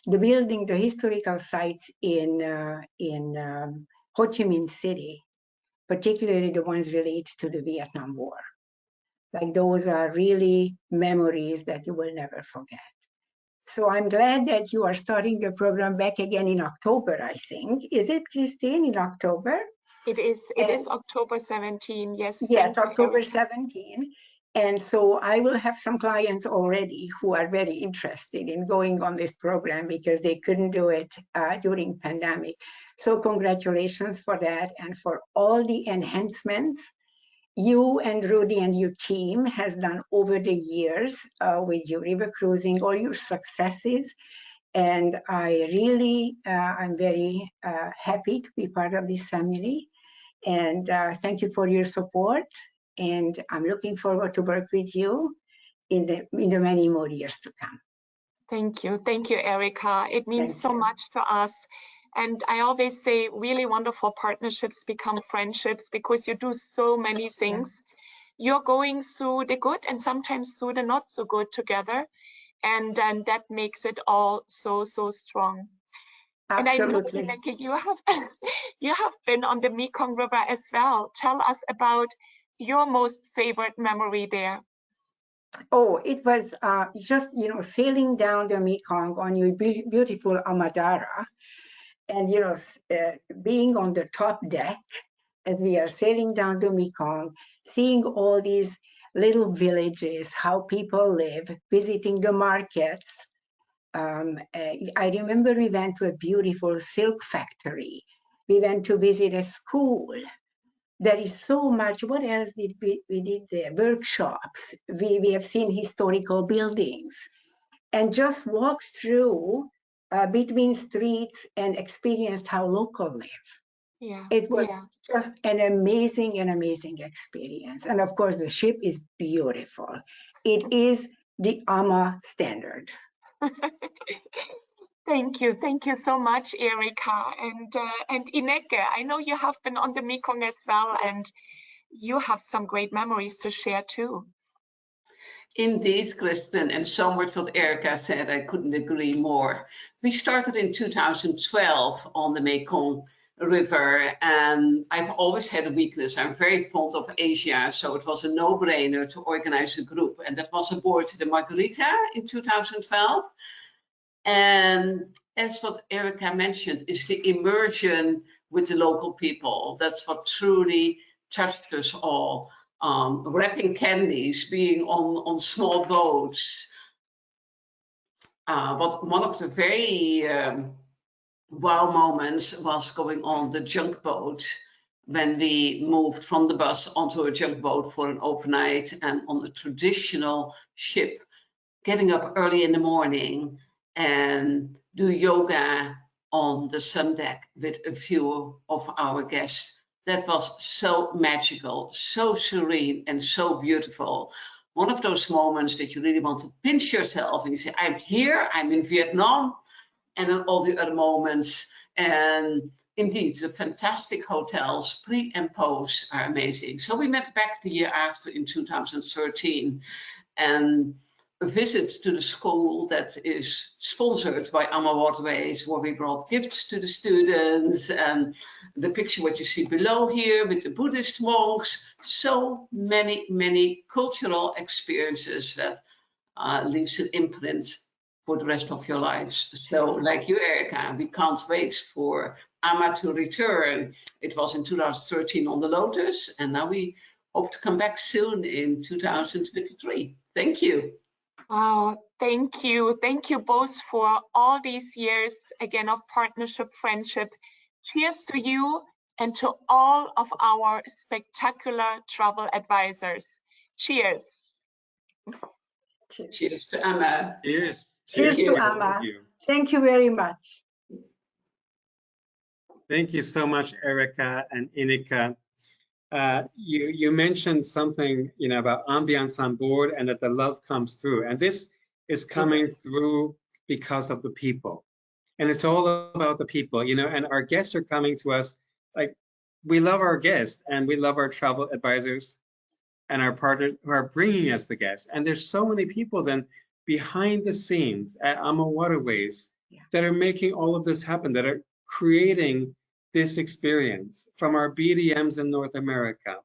building, the historical sites in Ho Chi Minh City, particularly the ones related to the Vietnam War. Like, those are really memories that you will never forget. So I'm glad that you are starting the program back again in October, I think. Is it, Kristin, in October? It is October 17. Yes. Yes, Thank you, October Erica. 17. And so I will have some clients already who are very interested in going on this program because they couldn't do it during pandemic. So congratulations for that and for all the enhancements you and Rudi and your team has done over the years with your river cruising, all your successes. And I really, I'm very happy to be part of this family. And thank you for your support. And I'm looking forward to work with you in the many more years to come. Thank you, Erica. It means Thank so you. much to us. And I always say really wonderful partnerships become friendships because you do so many things. You're going through the good and sometimes through the not so good together. And that makes it all so strong. Absolutely. And I know, Ineke, you have been on the Mekong River as well. Tell us about your most favorite memory there. Oh, it was just, sailing down the Mekong on your beautiful Amadara and, being on the top deck as we are sailing down the Mekong, seeing all these little villages, how people live, visiting the markets. I remember we went to a beautiful silk factory. We went to visit a school. There is so much. What else did we did there? Workshops. We have seen historical buildings and just walked through between streets and experienced how local live. Yeah. It was just an amazing experience. And of course, the ship is beautiful. It is the AMA standard. Thank you so much, Erica. And Ineke, I know you have been on the Mekong as well, and you have some great memories to share too. Indeed, Kristin, and so much what Erica said, I couldn't agree more. We started in 2012 on the Mekong River, and I've always had a weakness. I'm very fond of Asia, so it was a no-brainer to organize a group, and that was aboard the Margarita in 2012. And as what Erica mentioned, is the immersion with the local people. That's what truly touched us all. Wrapping candies, being on small boats. But one of the very wow moments was going on the junk boat when we moved from the bus onto a junk boat for an overnight and on a traditional ship, getting up early in the morning and do yoga on the sun deck with a few of our guests. That was so magical, so serene, and so beautiful. One of those moments that you really want to pinch yourself and you say, I'm here, I'm in Vietnam, and then all the other moments. And indeed, the fantastic hotels, pre and post, are amazing. So we met back the year after in 2013. And a visit to the school that is sponsored by AmaWaterways, where we brought gifts to the students, and the picture what you see below here with the Buddhist monks. So many cultural experiences that leaves an imprint for the rest of your lives. So like you, Erica, we can't wait for Ama to return. It was in 2013 on the Lotus, and now we hope to come back soon in 2023. Thank you. Wow, thank you. Thank you both for all these years, again, of partnership, friendship. Cheers to you and to all of our spectacular travel advisors. Cheers. Cheers to Ama. Cheers. Cheers to Ama. Thank you very much. Thank you so much, Erica and Ineke. You mentioned something, about ambiance on board and that the love comes through. And this is coming through because of the people. And it's all about the people, and our guests are coming to us. Like, we love our guests and we love our travel advisors and our partners who are bringing us the guests. And there's so many people then behind the scenes at AmaWaterways that are making all of this happen, that are creating this experience, from our BDMs in North America,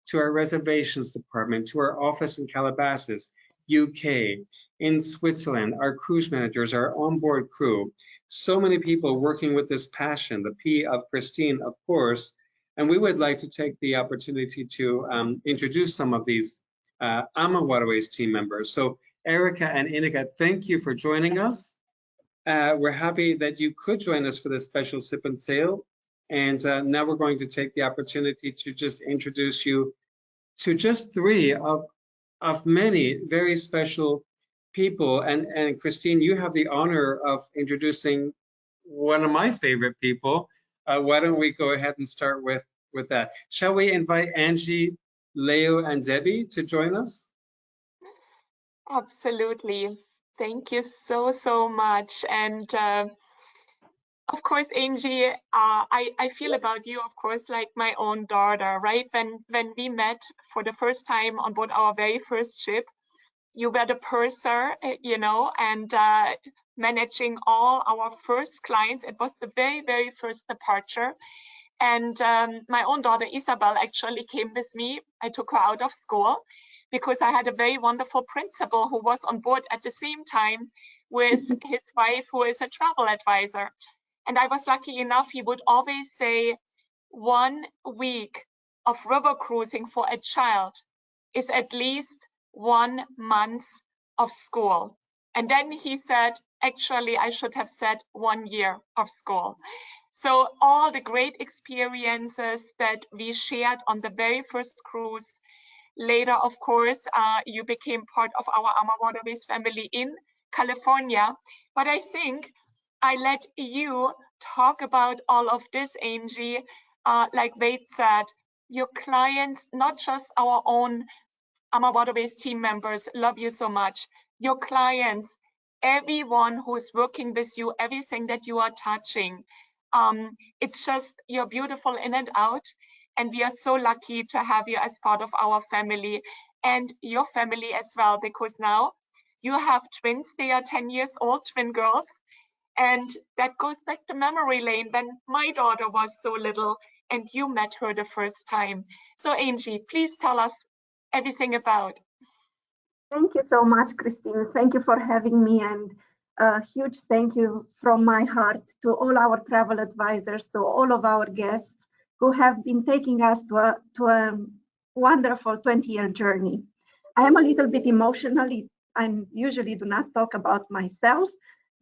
to our reservations department, to our office in Calabasas, UK, in Switzerland, our cruise managers, our onboard crew. So many people working with this passion, the P of Kristin, of course, And we would like to take the opportunity to introduce some of these AmaWaterways team members. So Erica and Inika, thank you for joining us. We're happy that you could join us for this special sip and sail. And now we're going to take the opportunity to just introduce you to just three of many very special people. And Kristin, you have the honor of introducing one of my favorite people. Why don't we go ahead and start with that? Shall we invite Angie, Leo, and Debbie to join us? Absolutely. Thank you so much. And of course, Angie, I feel about you, of course, like my own daughter, right? When we met for the first time on board our very first ship, you were the purser, you know, and managing all our first clients. It was the very first departure. And my own daughter, Isabel, actually came with me. I took her out of school because I had a very wonderful principal who was on board at the same time with his wife, who is a travel advisor. And I was lucky enough, he would always say 1 week of river cruising for a child is at least 1 month of school. And then he said, actually, I should have said 1 year of school. So all the great experiences that we shared on the very first cruise, later, of course, you became part of our AmaWaterways family in California. But I think I let you talk about all of this, Angie. Like Wade said, your clients, not just our own AmaWaterways team members, love you so much. Your clients, everyone who's working with you, everything that you are touching, it's just, you're beautiful in and out. And we are so lucky to have you as part of our family and your family as well, because now you have twins. They are 10 years old, twin girls. And that goes back to memory lane when my daughter was so little and you met her the first time. So Angie, please tell us everything about. Thank you so much, Kristin. Thank you for having me, and a huge thank you from my heart to all our travel advisors, to all of our guests who have been taking us to a wonderful 20-year journey. I am a little bit emotional. I usually do not talk about myself,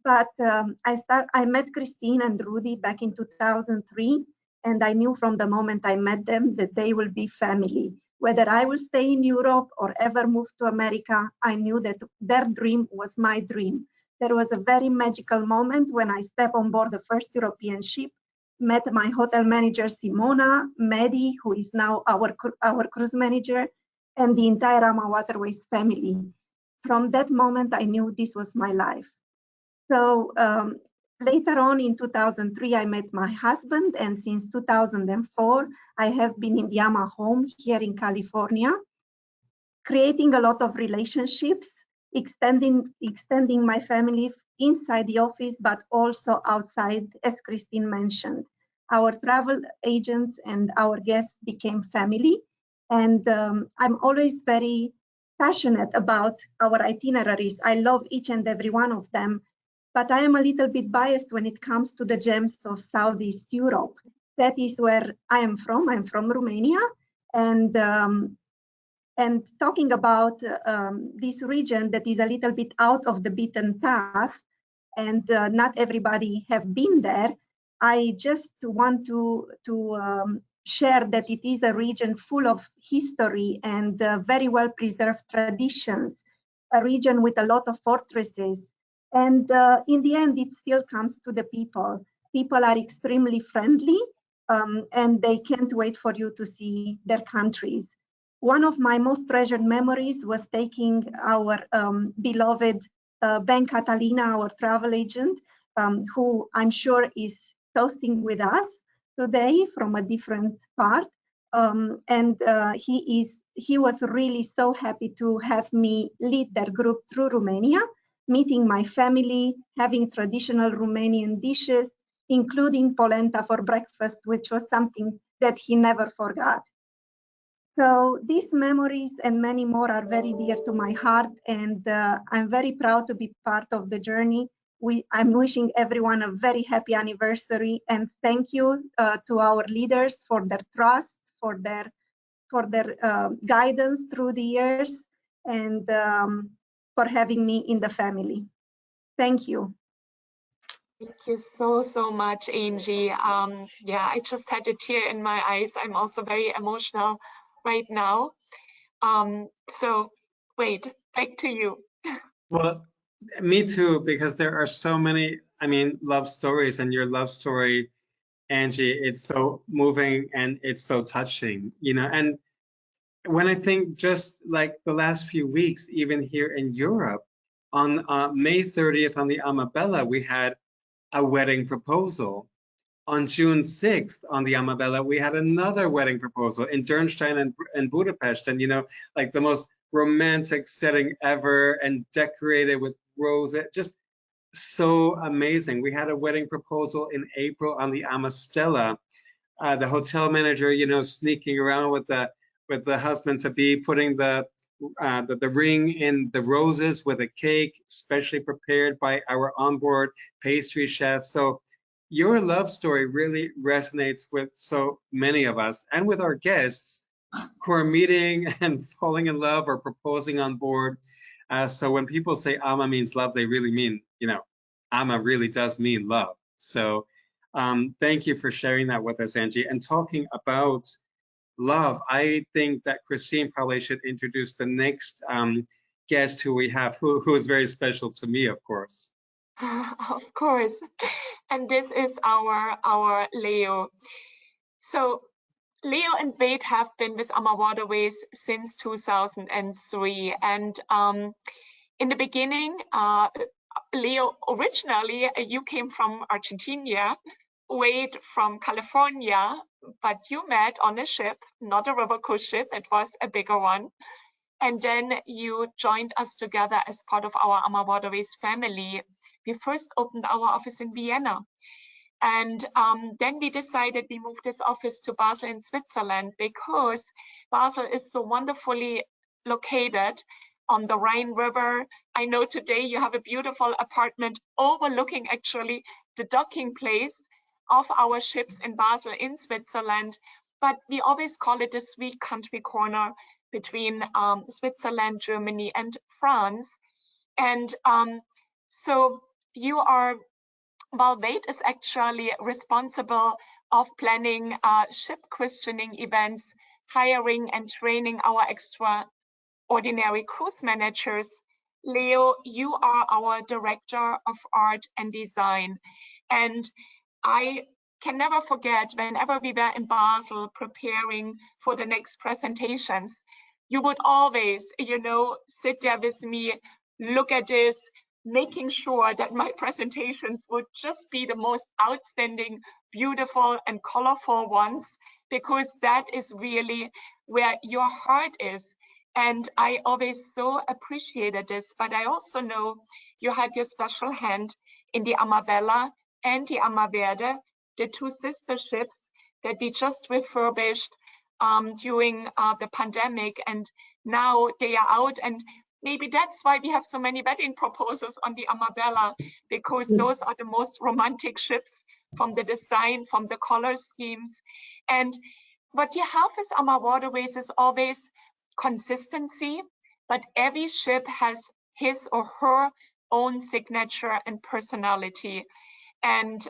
but I met Kristin and Rudi back in 2003, and I knew from the moment I met them that they will be family. Whether I will stay in Europe or ever move to America, I knew that their dream was my dream. There was a very magical moment when I stepped on board the first European ship, met my hotel manager, Simona, Maddie, who is now our cruise manager, and the entire AmaWaterways family. From that moment, I knew this was my life. So later on in 2003, I met my husband, and since 2004, I have been in the Ama home here in California, creating a lot of relationships, extending my family inside the office, but also outside, as Kristin mentioned. Our travel agents and our guests became family, and I'm always very passionate about our itineraries. I love each and every one of them, but I am a little bit biased when it comes to the gems of Southeast Europe. That is where I am from. I'm from Romania, and talking about this region that is a little bit out of the beaten path, and not everybody have been there. I just want to share that it is a region full of history and very well preserved traditions, a region with a lot of fortresses. And in the end, it still comes to the people. People are extremely friendly, and they can't wait for you to see their countries. One of my most treasured memories was taking our beloved Ben Catalina, our travel agent, who I'm sure is toasting with us today from a different part. He was really so happy to have me lead their group through Romania, meeting my family, having traditional Romanian dishes, including polenta for breakfast, which was something that he never forgot. So these memories and many more are very dear to my heart, and I'm very proud to be part of the journey I'm wishing everyone a very happy anniversary, and thank you to our leaders for their trust, for their guidance through the years, and for having me in the family. Thank you. Thank you so much, Angie. Yeah, I just had a tear in my eyes. I'm also very emotional right now. So wait, back to you. Well, me too, because there are so many, I mean, love stories, and your love story, Angie, it's so moving and it's so touching, you know. And when I think just like the last few weeks, even here in Europe, on May 30th on the Amabella, we had a wedding proposal. On June 6th on the Amabella, we had another wedding proposal in Dürnstein and Budapest. And, you know, like the most romantic setting ever and decorated with roses, just so amazing. We had a wedding proposal in April on the Amastella. The hotel manager, you know, sneaking around with the husband to be, putting the ring in the roses with a cake specially prepared by our onboard pastry chef. So your love story really resonates with so many of us and with our guests who are meeting and falling in love or proposing on board. So when people say Ama means love, they really mean, you know, Ama really does mean love. So thank you for sharing that with us, Angie. And talking about love, I think that Kristin probably should introduce the next guest who we have, who is very special to me, of course. Of course. And this is our Leo. So Leo and Wade have been with AmaWaterways since 2003. And in the beginning, Leo, originally you came from Argentina, Wade from California, but you met on a ship, not a river cruise ship, it was a bigger one. And then you joined us together as part of our AmaWaterways family. We first opened our office in Vienna. And then we decided we moved this office to Basel in Switzerland because Basel is so wonderfully located on the Rhine River. I know today you have a beautiful apartment overlooking actually the docking place of our ships in Basel in Switzerland. But we always call it the sweet country corner between Switzerland, Germany, and France. And so you are, well, Wade is actually responsible of planning ship christening events, hiring and training our extraordinary cruise managers. Leo, you are our director of art and design. And I can never forget, whenever we were in Basel preparing for the next presentations, you would always, you know, sit there with me, look at this, making sure that my presentations would just be the most outstanding, beautiful and colorful ones, because that is really where your heart is. And I always so appreciated this, but I also know you had your special hand in the Amabella and the Amaverde, the two sister ships that we just refurbished during the pandemic, and now they are out. And maybe that's why we have so many wedding proposals on the Amabella, because those are the most romantic ships from the design, from the color schemes. And what you have with AmaWaterways is always consistency, but every ship has his or her own signature and personality. And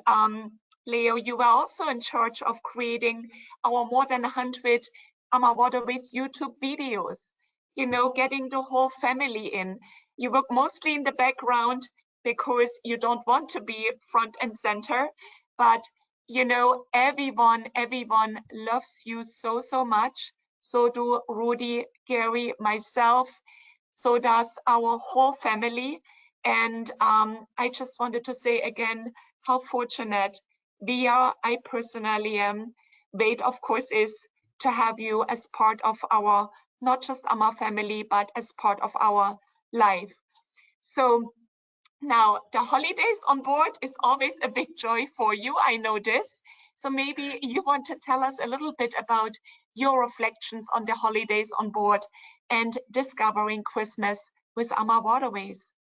Leo, you were also in charge of creating our more than 100 AmaWaterways YouTube videos, you know, getting the whole family in. You work mostly in the background because you don't want to be front and center, but you know, everyone loves you so much. So do Rudi, Gary, myself. So does our whole family. And I just wanted to say again, how fortunate we are. I personally am. Wade, of course, is to have you as part of our, not just our family, but as part of our life. So now, the holidays on board is always a big joy for you, I know this. So maybe you want to tell us a little bit about your reflections on the holidays on board and discovering Christmas with AmaWaterways.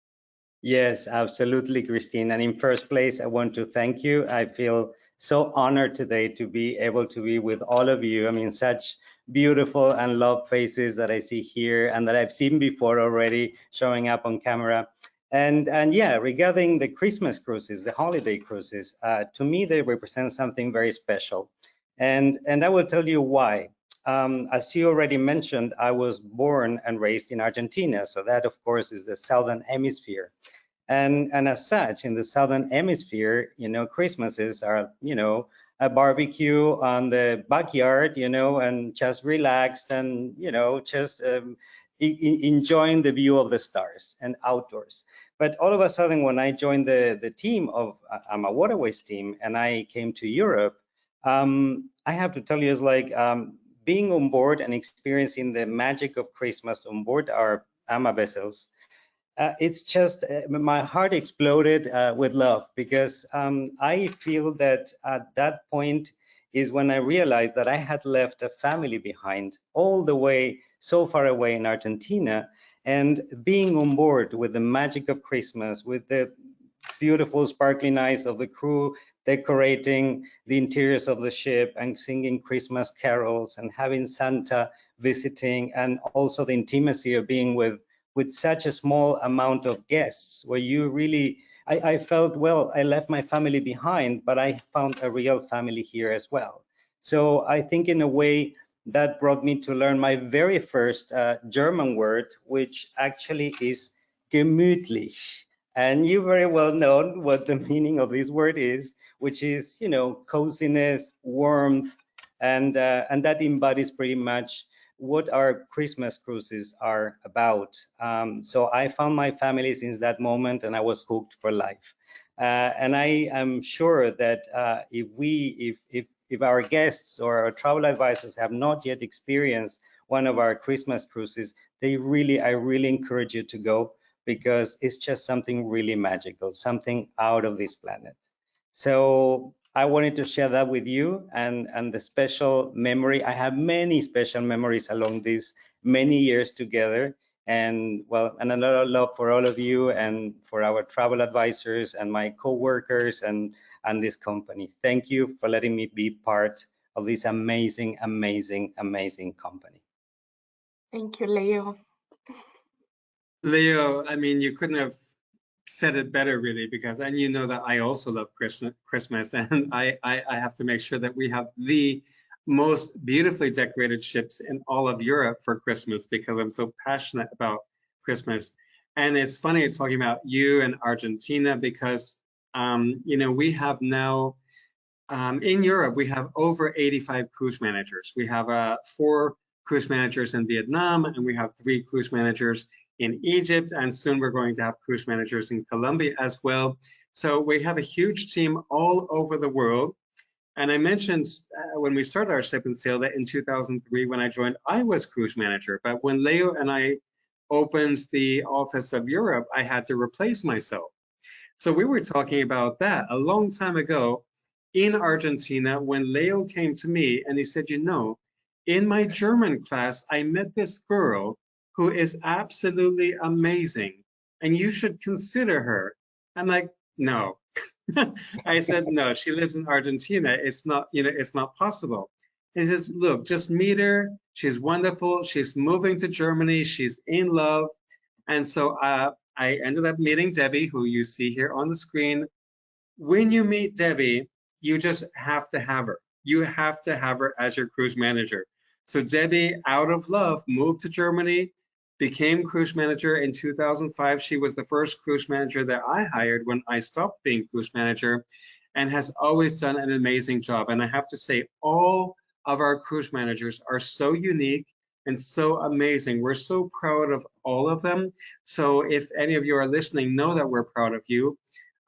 Yes, absolutely, Kristin. And in first place, I want to thank you. I feel so honored today to be able to be with all of you. I mean, such beautiful and loved faces that I see here and that I've seen before already showing up on camera. And yeah, regarding the Christmas cruises, the holiday cruises, to me, they represent something very special. And I will tell you why. As you already mentioned, I was born and raised in Argentina. So that, of course, is the Southern Hemisphere. And as such, in the Southern Hemisphere, you know, Christmases are, you know, a barbecue on the backyard, you know, and just relaxed and, you know, just enjoying the view of the stars and outdoors. But all of a sudden, when I joined the team of AmaWaterways team and I came to Europe, I have to tell you, it's like being on board and experiencing the magic of Christmas on board our Ama vessels. It's just my heart exploded with love because I feel that at that point is when I realized that I had left a family behind all the way so far away in Argentina, and being on board with the magic of Christmas, with the beautiful sparkling eyes of the crew decorating the interiors of the ship and singing Christmas carols and having Santa visiting, and also the intimacy of being with such a small amount of guests, where you really, I felt, well, I left my family behind, but I found a real family here as well. So I think in a way that brought me to learn my very first German word, which actually is gemütlich. And you very well know what the meaning of this word is, which is, you know, coziness, warmth, and that embodies pretty much what our Christmas cruises are about. So I found my family since that moment, and I was hooked for life. And I am sure that if our guests or our travel advisors have not yet experienced one of our Christmas cruises, I really encourage you to go, because it's just something really magical, something out of this planet. So I wanted to share that with you, and the special memory. I have many special memories along these many years together, and well, and a lot of love for all of you and for our travel advisors and my co-workers and these companies. Thank you for letting me be part of this amazing, amazing, amazing company. Thank you, Leo. Leo, I mean, you couldn't have said it better, really, because, and you know that I also love Christmas, and I have to make sure that we have the most beautifully decorated ships in all of Europe for Christmas, because I'm so passionate about Christmas. And it's funny talking about you and Argentina, because you know, we have now in Europe, we have over 85 cruise managers. We have 4 cruise managers in Vietnam, and we have 3 cruise managers in Egypt, and soon we're going to have cruise managers in Colombia as well. So we have a huge team all over the world. And I mentioned when we started our Sip and Sail that in 2003, when I joined, I was cruise manager. But when Leo and I opened the office of Europe, I had to replace myself. So we were talking about that a long time ago in Argentina, when Leo came to me and he said, you know, in my German class, I met this girl who is absolutely amazing, and you should consider her. I'm like, no. I said, no, she lives in Argentina. It's not, you know, it's not possible. He says, look, just meet her. She's wonderful. She's moving to Germany. She's in love. And so I ended up meeting Debbie, who you see here on the screen. When you meet Debbie, you just have to have her. You have to have her as your cruise manager. So Debbie, out of love, moved to Germany, became cruise manager in 2005. She was the first cruise manager that I hired when I stopped being cruise manager, and has always done an amazing job. And I have to say, all of our cruise managers are so unique and so amazing. We're so proud of all of them. So if any of you are listening, know that we're proud of you.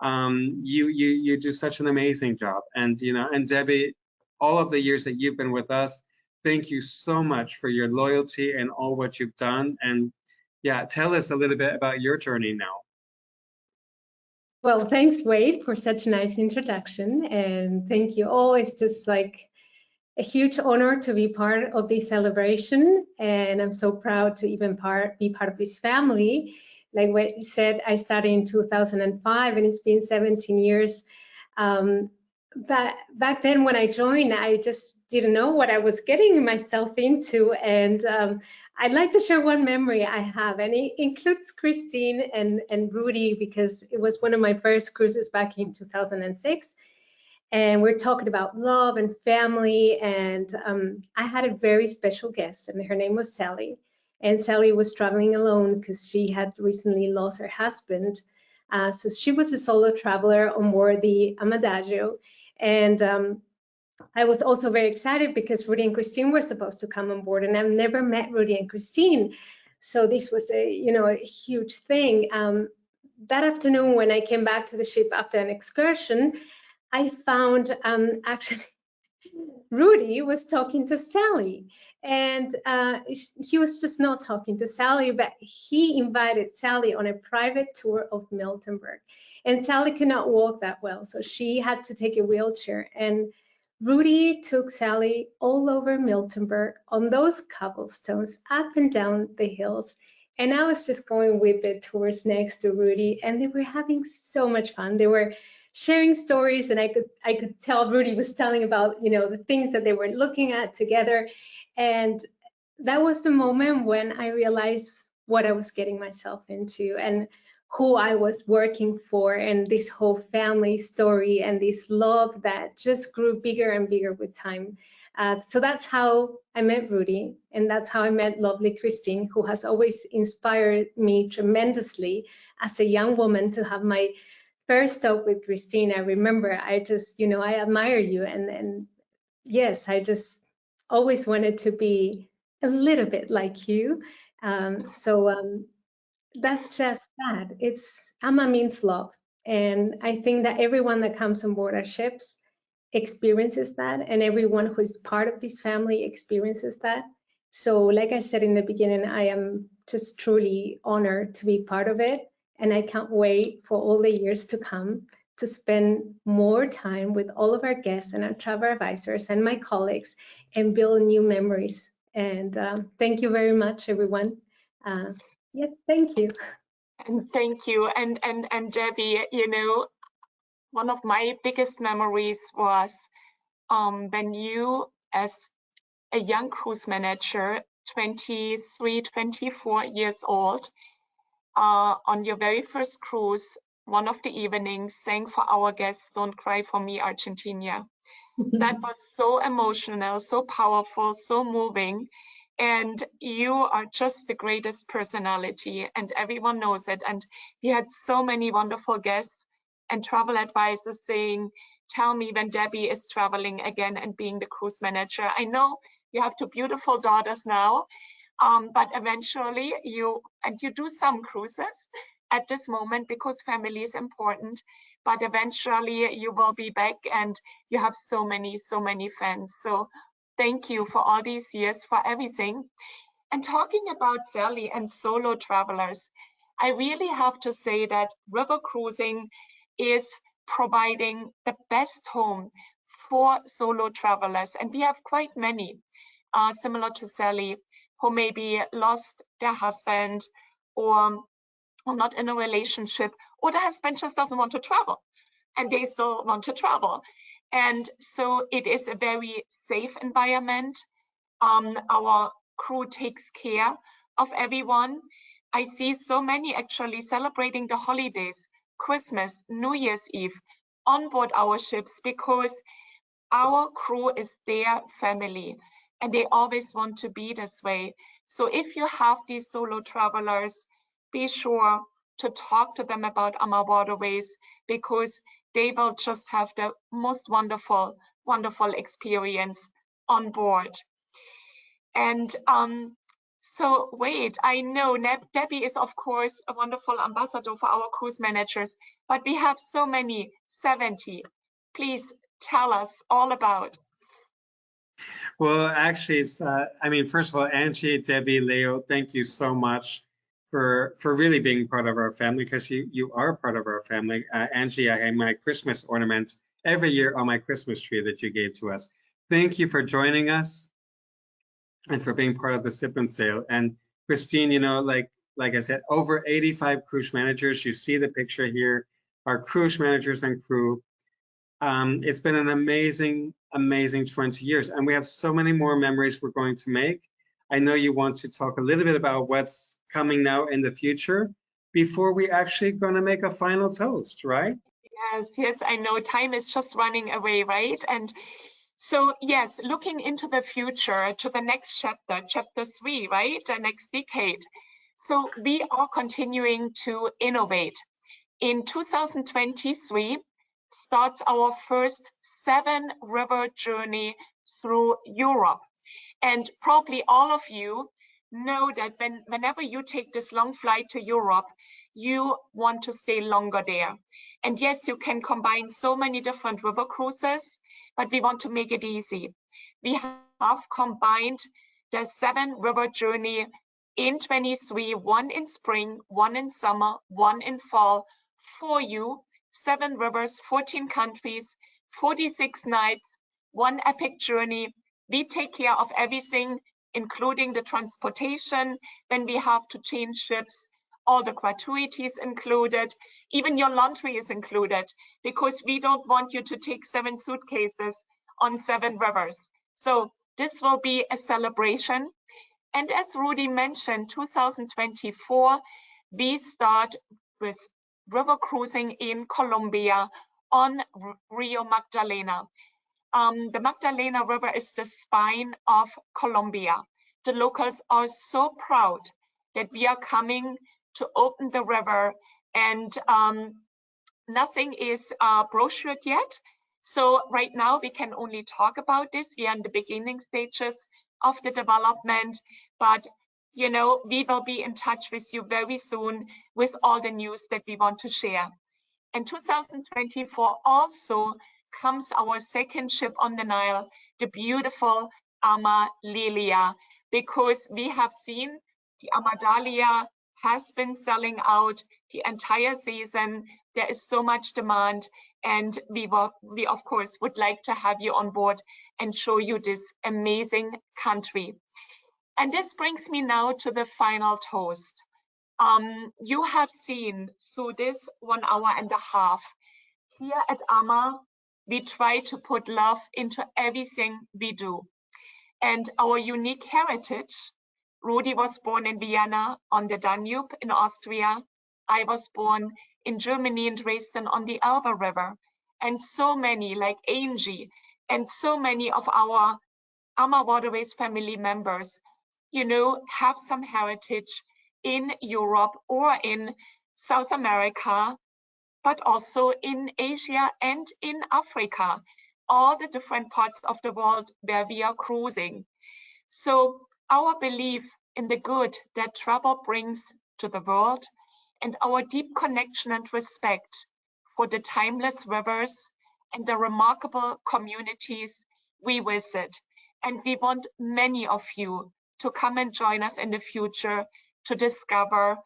You do such an amazing job. And you know, and Debbie, all of the years that you've been with us, thank you so much for your loyalty and all what you've done. And yeah, tell us a little bit about your journey now. Well, thanks, Wade, for such a nice introduction. And thank you all. It's just like a huge honor to be part of this celebration. And I'm so proud to even be part of this family. like what you said, I started in 2005 and it's been 17 years. But back then when I joined, I just didn't know what I was getting myself into. And I'd like to share one memory I have, and it includes Kristin and Rudi, because it was one of my first cruises back in 2006. And we're talking about love and family. And I had a very special guest, and her name was Sally. And Sally was traveling alone because she had recently lost her husband. So she was a solo traveler on board the Adagio. And I was also very excited because Rudi and Kristin were supposed to come on board, and I've never met Rudi and Kristin. So this was a huge thing. That afternoon when I came back to the ship after an excursion, I found actually Rudi was talking to Sally, and he was just not talking to Sally, but he invited Sally on a private tour of Miltenberg. And Sally could not walk that well, so she had to take a wheelchair. And Rudi took Sally all over Miltenberg on those cobblestones, up and down the hills. And I was just going with the tours next to Rudi, and they were having so much fun. They were sharing stories, and I could tell Rudi was telling about the things that they were looking at together. And that was the moment when I realized what I was getting myself into and who I was working for, and this whole family story and this love that just grew bigger and bigger with time. So that's how I met Rudi, and that's how I met lovely Kristin, who has always inspired me tremendously as a young woman to have my first stop with Kristin. I remember I just, I admire you, and yes, I just always wanted to be a little bit like you. That's just that. Ama means love. And I think that everyone that comes on board our ships experiences that, and everyone who is part of this family experiences that. So like I said in the beginning, I am just truly honored to be part of it. And I can't wait for all the years to come to spend more time with all of our guests and our travel advisors and my colleagues and build new memories. And thank you very much, everyone. Yes, thank you. And thank you. And Debbie, one of my biggest memories was when you, as a young cruise manager, 23, 24 years old, on your very first cruise, one of the evenings, sang for our guests, "Don't Cry for Me, Argentina." That was so emotional, so powerful, so moving. And you are just the greatest personality, and everyone knows it. And we had so many wonderful guests and travel advisors saying, "Tell me when Debbie is traveling again and being the cruise manager." I know you have two beautiful daughters now, but eventually you do some cruises at this moment because family is important, but eventually you will be back, and you have so many fans. So thank you for all these years, for everything. And talking about Sally and solo travelers, I really have to say that river cruising is providing the best home for solo travelers. And we have quite many, similar to Sally, who maybe lost their husband or not in a relationship, or the husband just doesn't want to travel and they still want to travel. And so it is a very safe environment. Our crew takes care of everyone. I see so many actually celebrating the holidays, Christmas, New Year's Eve on board our ships, because our crew is their family and they always want to be this way. So if you have these solo travelers, be sure to talk to them about AmaWaterways, because they will just have the most wonderful experience on board. And so wait, I know Debbie is of course a wonderful ambassador for our cruise managers, but we have so many, 70. Please tell us all about. Well, actually, it's, first of all, Angie, Debbie, Leo, thank you so much for really being part of our family, because you are part of our family. Angie, I have my Christmas ornaments every year on my Christmas tree that you gave to us. Thank you for joining us and for being part of the Sip and Sail. And Kristin, like I said, over 85 cruise managers. You see the picture here, our cruise managers and crew. It's been an amazing, amazing 20 years, and we have so many more memories we're going to make. I know you want to talk a little bit about what's coming now in the future before we actually going to make a final toast, right? Yes, I know time is just running away, right? And so, yes, looking into the future, to the next chapter, chapter 3, right? The next decade. So we are continuing to innovate. In 2023 starts our first 7-river journey through Europe. And probably all of you know that whenever you take this long flight to Europe, you want to stay longer there. And yes, you can combine so many different river cruises, but we want to make it easy. We have combined the 7-river journey in 23, one in spring, one in summer, one in fall, for you. 7 rivers, 14 countries, 46 nights, one epic journey. We take care of everything, including the transportation. When we have to change ships, all the gratuities included, even your laundry is included, because we don't want you to take 7 suitcases on 7 rivers. So this will be a celebration. And as Rudi mentioned, 2024, we start with river cruising in Colombia on Rio Magdalena. The Magdalena River is the spine of Colombia. The locals are so proud that we are coming to open the river, and nothing is brochured yet. So right now we can only talk about this. We are in the beginning stages of the development, but you know, we will be in touch with you very soon with all the news that we want to share. In 2024 also comes our second ship on the Nile, the beautiful AmaLilia, because we have seen the AmaDahlia has been selling out the entire season. There is so much demand, and we of course would like to have you on board and show you this amazing country. And this brings me now to the final toast. You have seen through this 1 hour and a half, here at Ama, we try to put love into everything we do. And our unique heritage, Rudi was born in Vienna on the Danube in Austria. I was born in Germany in Dresden on the Elbe River. And so many, like Angie, and so many of our AmaWaterways family members, you know, have some heritage in Europe or in South America, but also in Asia and in Africa, all the different parts of the world where we are cruising. So our belief in the good that travel brings to the world, and our deep connection and respect for the timeless rivers and the remarkable communities we visit. And we want many of you to come and join us in the future to discover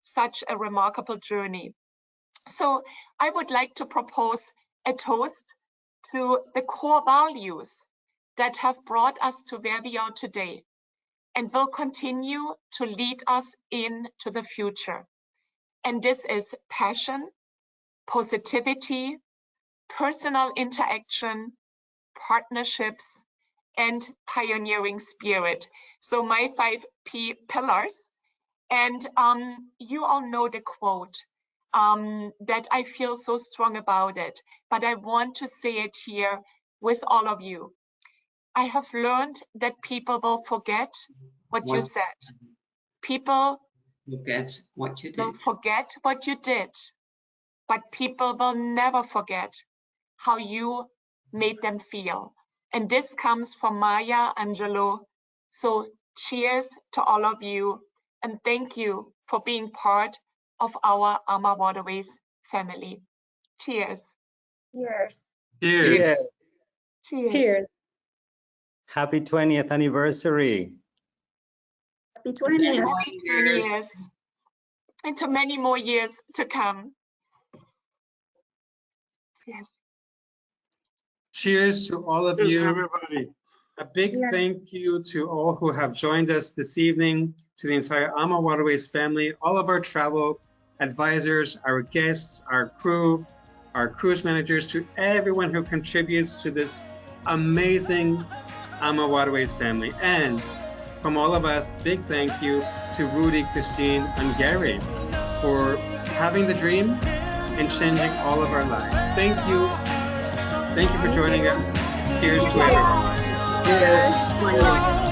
such a remarkable journey. So I would like to propose a toast to the core values that have brought us to where we are today and will continue to lead us into the future. And this is passion, positivity, personal interaction, partnerships, and pioneering spirit. So my 5 P pillars. And you all know the quote that I feel so strong about it, but I want to say it here with all of you. I have learned that people will forget what you said. People Forget what you will did. forget what you did, but people will never forget how you made them feel. And this comes from Maya Angelou. So cheers to all of you, and thank you for being part of our AmaWaterways family. Cheers. Cheers. Cheers. Cheers. Cheers. Happy 20th anniversary. Happy 20th. Happy 20 years. And to many more years to come. Cheers. Cheers to all of Cheers, you. everybody. A big Yeah. thank you to all who have joined us this evening, to the entire AmaWaterways family, all of our travel advisors, our guests, our crew, our cruise managers, to everyone who contributes to this amazing AmaWaterways family. And from all of us, big thank you to Rudi, Kristin, and Gary for having the dream and changing all of our lives. Thank you. Thank you for joining us. Cheers to everyone. Yes.